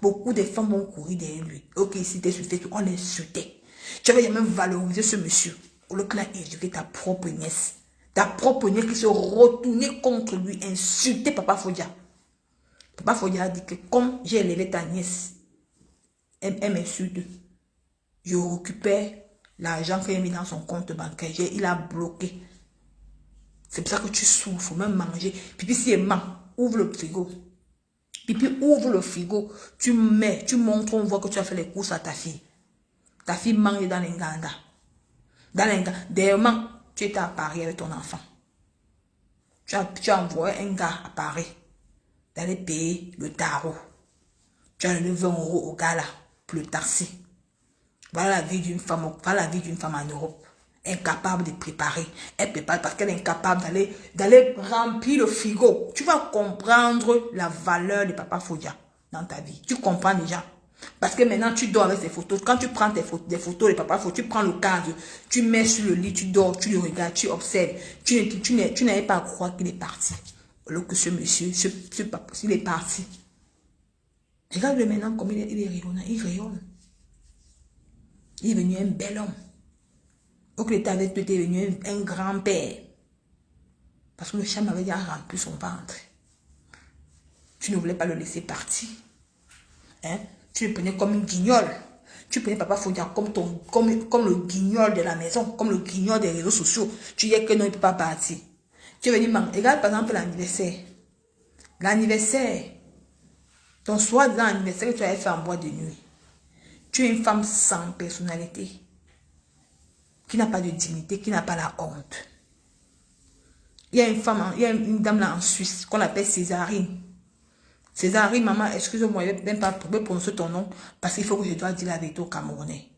S1: beaucoup de femmes vont courir derrière lui. Ok, si tu es sur Facebook, on l'insultait. Tu avais jamais valorisé ce monsieur. Au lieu qu'il a éduqué ta propre nièce. Ta propre nièce qui se retournait contre lui, insultait papa Fodja. Papa Fodja a dit que comme j'ai élevé ta nièce, elle m'insulte. Je récupère l'argent qu'il a mis dans son compte bancaire. Il a bloqué. C'est pour ça que tu souffres, faut même manger. Pipi, si elle ment, ouvre le frigo. Pipi, ouvre le frigo. Tu montres, on voit que tu as fait les courses à ta fille. Ta fille mange dans l'Inganda. D'ailleurs, tu étais à Paris avec ton enfant. Tu as envoyé un gars à Paris d'aller payer le tarot. Tu as donné 20 € au gars là, pour le taxi. Voilà la vie d'une femme, en Europe. Incapable de préparer. Elle prépare parce qu'elle est incapable d'aller remplir le frigo. Tu vas comprendre la valeur de papa Fodja dans ta vie. Tu comprends déjà. Parce que maintenant, tu dors avec ces photos. Quand tu prends des photos de papa Fodja, tu prends le cadre, tu mets sur le lit, tu dors, tu le regardes, tu observes. Tu n'avais pas à croire qu'il est parti. Alors que ce monsieur, ce papa, il est parti. Regarde-le maintenant comme il est rayonnant. Il rayonne. Il est devenu un bel homme. Donc, il était avec toi, il est devenu un grand-père. Parce que le charme avait déjà rempli son ventre. Tu ne voulais pas le laisser partir. Hein? Tu le prenais comme une guignole. Tu prenais papa Fodja comme le guignol de la maison, comme le guignol des réseaux sociaux. Tu disais que non, il ne peut pas partir. Tu es venu, regarde par exemple l'anniversaire. L'anniversaire. Ton soi-disant anniversaire que tu avais fait en boîte de nuit. Tu es une femme sans personnalité. Qui n'a pas de dignité, qui n'a pas la honte. Il y a une femme, il y a une dame là en Suisse qu'on appelle Césarine. Césarine, maman, excuse-moi, je ne vais même pas prononcer ton nom parce qu'il faut que je dois dire la vérité au Camerounais.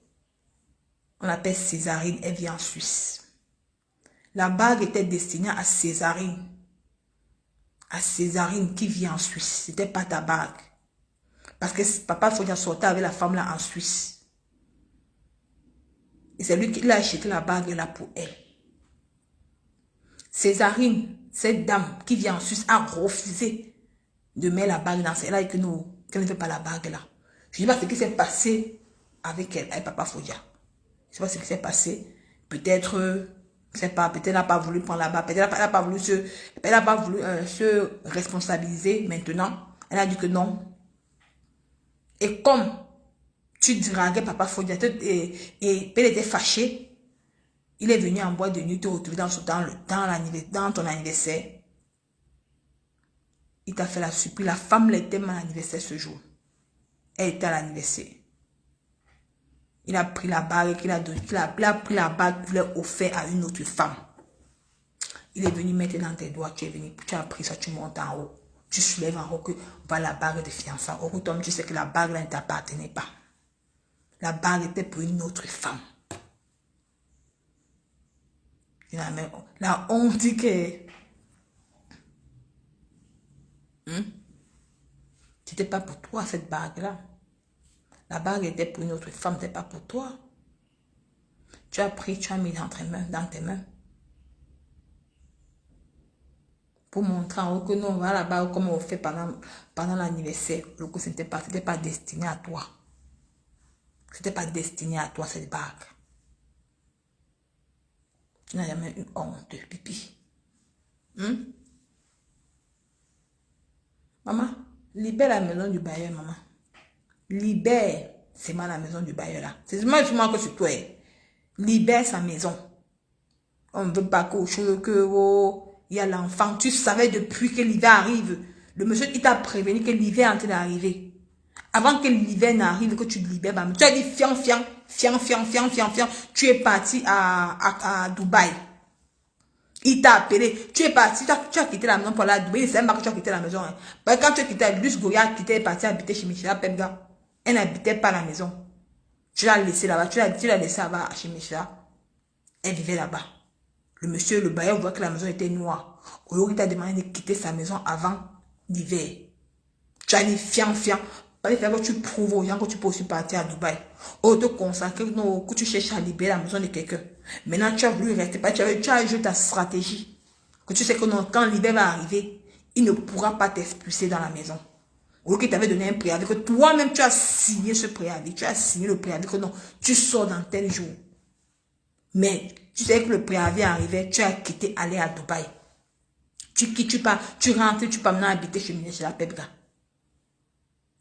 S1: On l'appelle Césarine, elle vit en Suisse. La bague était destinée à Césarine. À Césarine qui vit en Suisse. C'était pas ta bague. Parce que papa Fodja sortait avec la femme là en Suisse. Et c'est lui qui l'a acheté la bague là pour elle. Césarine, cette dame qui vient en Suisse, a refusé de mettre la bague dans elle. Elle a dit que non, qu'elle ne veut pas la bague là. Je ne sais pas ce qui s'est passé avec elle, avec Papa Fodia. Je ne sais pas ce qui s'est passé. Peut-être, je ne sais pas, peut-être elle n'a pas voulu prendre la bague, peut-être elle n'a pas voulu se responsabiliser maintenant. Elle a dit que non. Et comme tu draguais Papa Fodia et elle était fâchée, il est venu en boîte de nuit te retrouver dans ton anniversaire. Il t'a fait la surprise. La femme l'était à l'anniversaire ce jour. Elle était à l'anniversaire. Il a pris la bague qu'il a donnée. Il a pris la bague qu'il a offert à une autre femme. Il est venu mettre dans tes doigts. Tu es venu, tu as pris ça, tu montes en haut. Tu soulèves en haut que voilà la bague de fiançailles. Au retour, tu sais que la bague là ne t'appartenait pas. La bague était pour une autre femme. La honte dit que c'était pas pour toi cette bague-là. La bague était pour une autre femme, c'était pas pour toi. Tu as pris, tu as mis dans tes mains. Pour montrer en haut que non, voilà la bague comme on fait pendant l'anniversaire. Le coup, c'était pas destiné à toi. C'était pas destiné à toi cette bague. Tu n'as jamais eu honte, pipi. Maman, libère la maison du bailleur, maman. Libère, c'est moi la maison du bailleur là. C'est moi que c'est toi. Libère sa maison. On ne veut pas il y a l'enfant. Tu savais depuis que l'hiver arrive. Le monsieur, il t'a prévenu que l'hiver est en train d'arriver. Avant que l'hiver n'arrive, que tu te libères, maman. Tu as dit fian. Tu es parti à Dubaï. Il t'a appelé, tu es parti, tu as quitté la maison pour aller à Dubaï, il ne sait même pas que tu as quitté la maison. Hein. Parce que quand tu as quitté, Luce Goya a quitté, elle est partie habiter chez Michela Pemga. Elle n'habitait pas la maison. Tu l'as laissé là-bas, tu l'as laissé là-bas chez Michela. Elle vivait là-bas. Le monsieur, le bailleur, voit que la maison était noire. Aujourd'hui, il t'a demandé de quitter sa maison avant l'hiver. Tu as dit fian. Pas faire que tu prouves aux gens que tu peux aussi partir à Dubaï. Ou te consacrer, que tu cherches à libérer la maison de quelqu'un. Maintenant, tu as voulu rester pas. Tu as joué ta stratégie. Que tu sais que non, quand l'hiver va arriver, il ne pourra pas t'expulser dans la maison. Ou qu'il t'avait donné un préavis, que toi-même tu as signé ce préavis. Tu as signé le préavis que non, tu sors dans tel jour. Mais tu sais que le préavis arrivait, tu as quitté, aller à Dubaï. Tu quittes, tu pars, tu rentres, tu pars maintenant habiter chez la Pebga.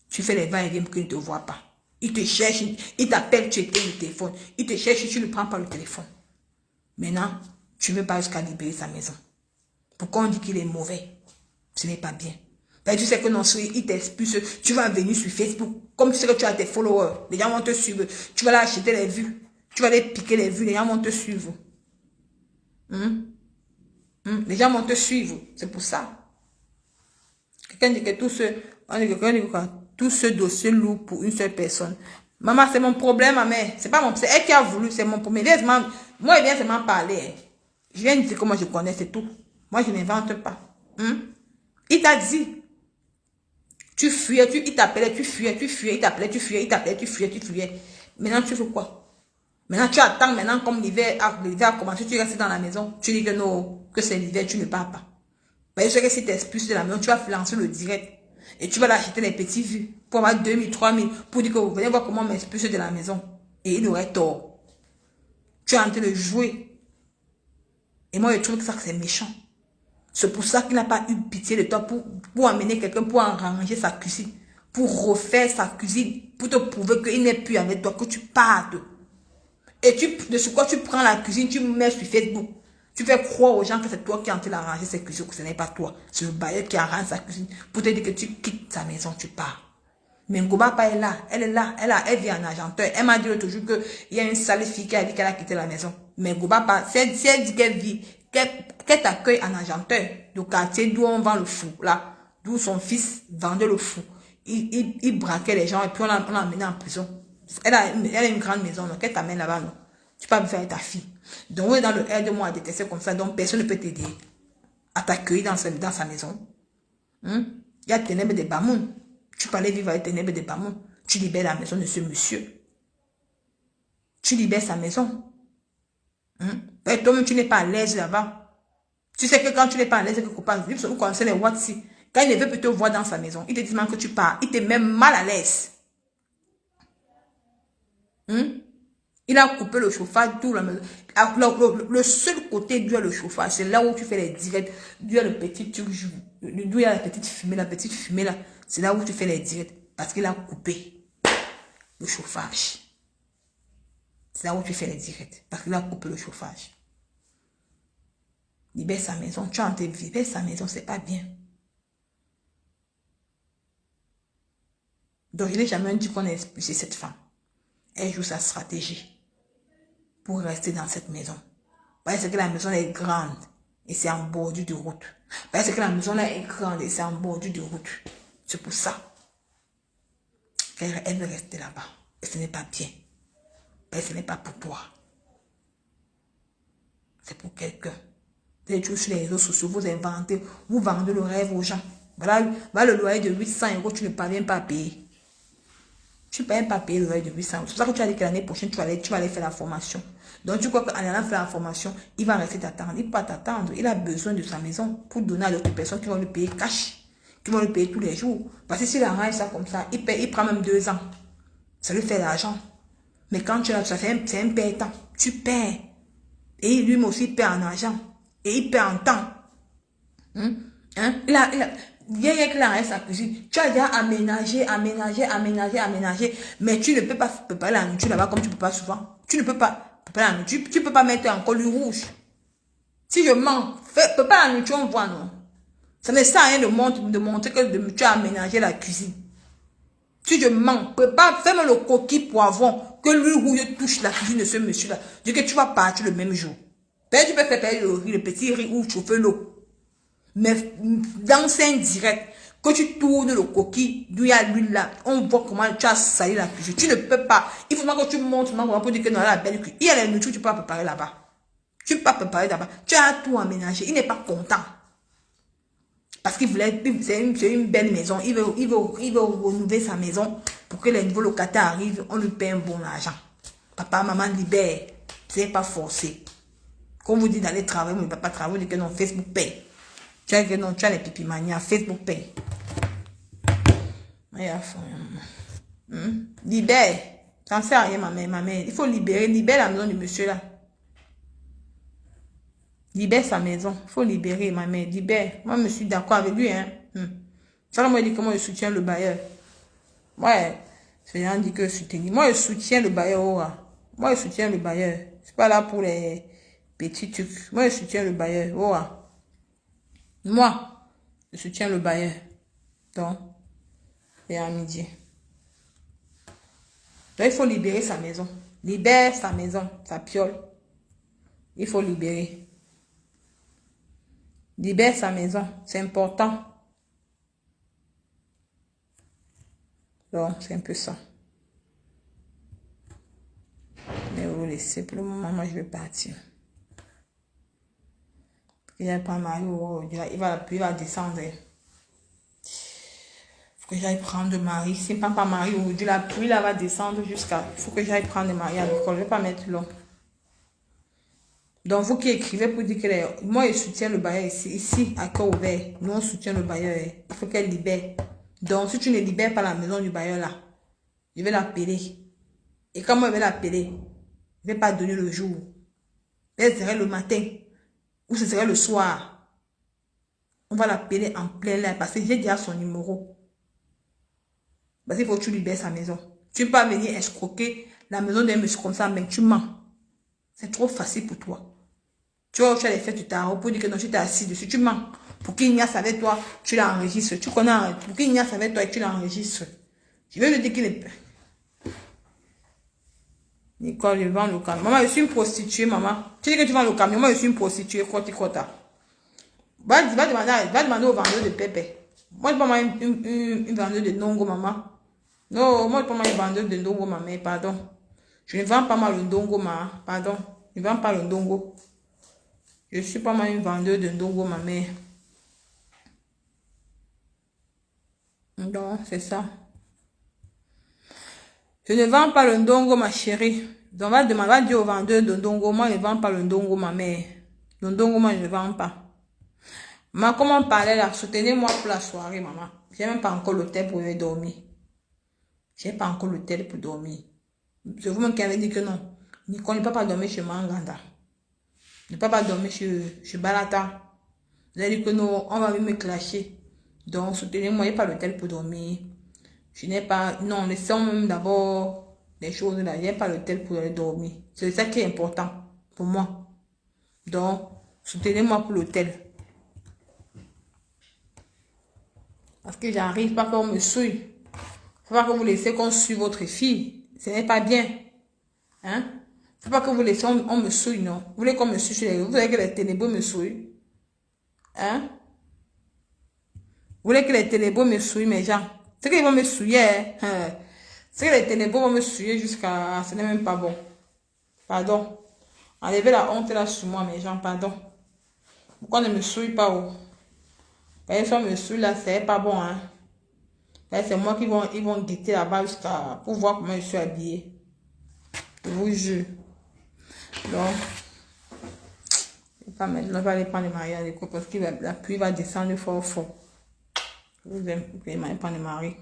S1: Tu fais les va-et-vient pour qu'il ne te voit pas. Il te cherche, il t'appelle, tu éteins le téléphone. Il te cherche, tu ne prends pas le téléphone. Maintenant, tu ne veux pas jusqu'à libérer sa maison. Pourquoi on dit qu'il est mauvais? Ce n'est pas bien. Ben, tu sais que non, il t'expulse. Tu vas venir sur Facebook. Comme tu sais que tu as tes followers. Les gens vont te suivre. Tu vas aller acheter les vues. Tu vas aller piquer les vues. Les gens vont te suivre. Les gens vont te suivre. C'est pour ça. Quelqu'un dit que tout ce dossier lourd pour une seule personne. Maman, c'est mon problème, ma mère. C'est pas mon, c'est elle qui a voulu, c'est mon problème. Moi, il vient seulement parler. Hein. Je viens de dire comment je connais, c'est tout. Moi, je n'invente pas. Il t'a dit. Tu fuyais, il t'appelait, tu fuyais, il t'appelait, tu fuyais. Maintenant, tu fais quoi? Maintenant, tu attends, maintenant, comme l'hiver a commencé, tu restes dans la maison. Tu dis que non, que c'est l'hiver, tu ne pars pas. Mais je sais que si tu expulses de la maison, tu vas lancer le direct. Et tu vas l'acheter les petits vues pour avoir 2000, 3000 pour dire que vous venez voir comment on m'expulse de la maison. Et il aurait tort. Tu es en train de jouer. Et moi, je trouve que ça, c'est méchant. C'est pour ça qu'il n'a pas eu pitié de toi pour amener quelqu'un, pour arranger sa cuisine, pour refaire sa cuisine, pour te prouver qu'il n'est plus avec toi, que tu partes. Et de ce quoi tu prends la cuisine, tu mets sur Facebook. Tu fais croire aux gens que c'est toi qui es en train d'arranger sa cuisine, que ce n'est pas toi. C'est le bailleur qui arrange sa cuisine pour te dire que tu quittes sa maison, tu pars. Mais Ngoba pas est là. Elle est là. Elle vit en Argenteuil. Elle m'a dit l'autre jour qu'il y a une sale fille qui a dit qu'elle a quitté la maison. Mais Ngoba pas, si elle dit qu'elle vit, qu'elle t'accueille en Argenteuil, le quartier d'où on vend le fou, là, d'où son fils vendait le fou. Il braquait les gens et puis on l'a amené en prison. Elle a une grande maison, donc elle t'amène là-bas, non. Tu peux pas faire ta fille. Donc, on est dans le aide-moi à détester comme ça, donc personne ne peut t'aider à t'accueillir dans sa maison. Il y a ténèbres de Bamoun. Tu peux aller vivre avec ténèbres de Bamoun. Tu libères la maison de ce monsieur. Tu libères sa maison. Toi-même, tu n'es pas à l'aise là-bas. Tu sais que quand tu n'es pas à l'aise, quelque part, vous connaissez les WhatsApp. Quand il ne veut plus te voir dans sa maison, il te dit même que tu pars. Il te met mal à l'aise. Il a coupé le chauffage, tout la maison. Le seul côté d'où il y a le chauffage, c'est là où tu fais les directs, d'où il y a le petit truc, d'où il y a la petite fumée là. C'est là où tu fais les directs. Parce qu'il a coupé le chauffage. C'est là où tu fais les directs. Parce qu'il a coupé le chauffage. Libère sa maison. Tu as envie de libérer sa maison, c'est pas bien. Donc, je n'ai jamais dit qu'on a expulsé cette femme. Elle joue sa stratégie pour rester dans cette maison. Parce que la maison est grande et c'est en bordure de route. Parce que la maison là est grande et c'est en bordure de route. C'est pour ça qu'elle veut rester là-bas. Et ce n'est pas bien. Et ce n'est pas pour toi. C'est pour quelqu'un. Vous êtes toujours sur les réseaux sociaux, vous inventez, vous vendez le rêve aux gens. Voilà le loyer de 800 €, tu ne parviens pas à payer. Tu ne peux pas payer le loyer de 800 €. C'est pour ça que tu as dit que l'année prochaine, tu vas aller faire la formation. Donc, tu crois qu'en allant faire la formation, il va rester t'attendre. Il ne peut pas t'attendre. Il a besoin de sa maison pour donner à d'autres personnes qui vont lui payer cash, qui vont lui payer tous les jours. Parce que s'il arrange ça comme ça, il prend même 2 ans. Ça lui fait l'argent. Mais quand tu as, c'est un perdant. Tu perds. Et lui aussi, il perd en argent. Et il perd en temps. Il a sa cuisine. Tu as déjà aménagé. Mais tu ne peux pas préparer la nourriture là-bas comme tu ne peux pas souvent. Tu ne peux pas préparer la nourriture. Tu ne peux pas mettre encore du rouge. Si je mens, prépare la nourriture, on voit, non. Ça ne sert à rien de montrer que tu as aménagé la cuisine. Si je mens, prépare, fais-moi le coquille poivron. Que l'huile rouge touche la cuisine de ce monsieur-là. Dis que tu vas partir le même jour. Peut-être tu peux faire le petit riz ou chauffer l'eau. Mais dans un direct, que tu tournes le coquille, d'où il y a l'huile là, on voit comment tu as sali la cuisine. Tu ne peux pas. Il faut que tu montres pour dire que non, la belle cuisine. Il y a les nourritures que tu peux pas préparer là-bas. Tu ne peux pas préparer là-bas. Tu as tout aménagé. Il n'est pas content. Parce qu'il voulait, c'est une belle maison. Il veut renouveler sa maison pour que les nouveaux locataires arrivent. On lui paie un bon argent. Papa, maman, libère. C'est pas forcé. Quand vous dites d'aller travailler, vous ne pouvez pas travailler, vous dites que non, Facebook paye. Tu as les pipimanias, Facebook paye. Libère. Ça ne sert à rien, ma mère. Il faut libérer la maison du monsieur là. Libère sa maison. Il faut libérer, ma mère. Libère. Moi, je suis d'accord avec lui. Ça, moi, je dis que moi, je soutiens le bailleur. Ouais. C'est rien dit que je soutiens. Moi, je soutiens le bailleur. Moi, je soutiens le bailleur. Je suis pas là pour les petits trucs. Moi, je soutiens le bailleur. Moi, je soutiens le bailleur. Donc, c'est à midi. Donc, il faut libérer sa maison. Libère sa maison, sa piole. Il faut libérer. Libère sa maison. C'est important. Donc, c'est un peu ça. Mais vous laissez. Pour le moment, moi, je vais partir. Il va prendre Marie. Il va descendre. Il faut que j'aille prendre Marie. Si je ne prends pas Marie aujourd'hui, la pluie là va descendre jusqu'à... Il faut que j'aille prendre Marie à l'école. Je ne vais pas mettre long. Donc, vous qui écrivez pour dire que moi, je soutiens le bailleur ici, à cœur ouvert. Nous, on soutient le bailleur. Il faut qu'elle libère. Donc, si tu ne libères pas la maison du bailleur là, je vais l'appeler. Et quand moi, je vais l'appeler, je ne vais pas donner le jour. Ce serait le matin. Ou ce serait le soir. On va l'appeler en plein l'air parce que j'ai déjà son numéro. Parce qu'il faut que tu libères sa maison. Tu ne peux pas venir escroquer la maison d'un monsieur comme ça, mais tu mens. C'est trop facile pour toi. Tu vois, tu as les faits du tarot pour dire que non, tu t'es assis dessus. Tu mens. Pour qu'il n'y a avec toi, tu l'enregistres. Tu connais, pour qu'il n'y a avec toi et tu l'enregistres. Je vais lui dire qu'il est... Nicole, je vends le camion. Maman, je suis une prostituée, maman. Tu dis que tu vends le camion. Moi, je suis une prostituée. Kota. Va demander au vendeur de Pépé. Moi, je ne pas une vendeuse de Ndongo, maman. Non, moi, je ne pas une vendeuse de Ndongo, maman. Pardon. Je ne vends pas mal le Ndongo, maman. Pardon. Je ne vends pas le Ndongo. Je ne suis pas mal une vendeuse de Ndongo, maman. Non, c'est ça. Je ne vends pas le Ndongo, ma chérie. Donc, va dire au vendeur de Ndongo. Moi, je ne vends pas le Ndongo, ma mère. Le Ndongo, moi, je ne vends pas. Maman, comment on parlait là? Soutenez-moi pour la soirée, maman. J'ai même pas encore l'hôtel pour dormir. J'ai pas encore l'hôtel pour dormir. C'est vous-même qui avez dit que non. Nicole ne peut pas dormir chez Manganda. Ne peut pas dormir chez Balata. Vous avez dit que non, on va me clasher. Donc, soutenez-moi, il n'y a pas l'hôtel pour dormir. Je n'ai pas... Non, laissons même d'abord les choses là. Il n'y a pas l'hôtel pour aller dormir. C'est ça qui est important pour moi. Donc, soutenez-moi pour l'hôtel. Parce que j'arrive pas qu'on me souille. Faut pas que vous laissez qu'on suive votre fille. Ce n'est pas bien. Hein? Faut pas que vous laissez on me souille, non. Vous voulez qu'on me souille. Vous voulez que les ténébreux me souillent. Hein? Vous voulez que les ténébreux me souillent, mes gens. C'est qu'ils vont me souiller. Hein? C'est que les ténébreux vont me souiller jusqu'à... Ce n'est même pas bon. Pardon. Enlevez la honte là sur moi, mes gens. Pardon. Pourquoi ne me souille pas? Oh? Parce que si on me souille là, c'est pas bon. Hein? C'est moi qui ils vont guetter là-bas jusqu'à... pour voir comment je suis habillée. Je vous jure. Donc... Pas maintenant, je vais aller prendre le mari à l'école parce que la pluie va descendre fort fort. Je vous aime, je vais aller prendre le mari.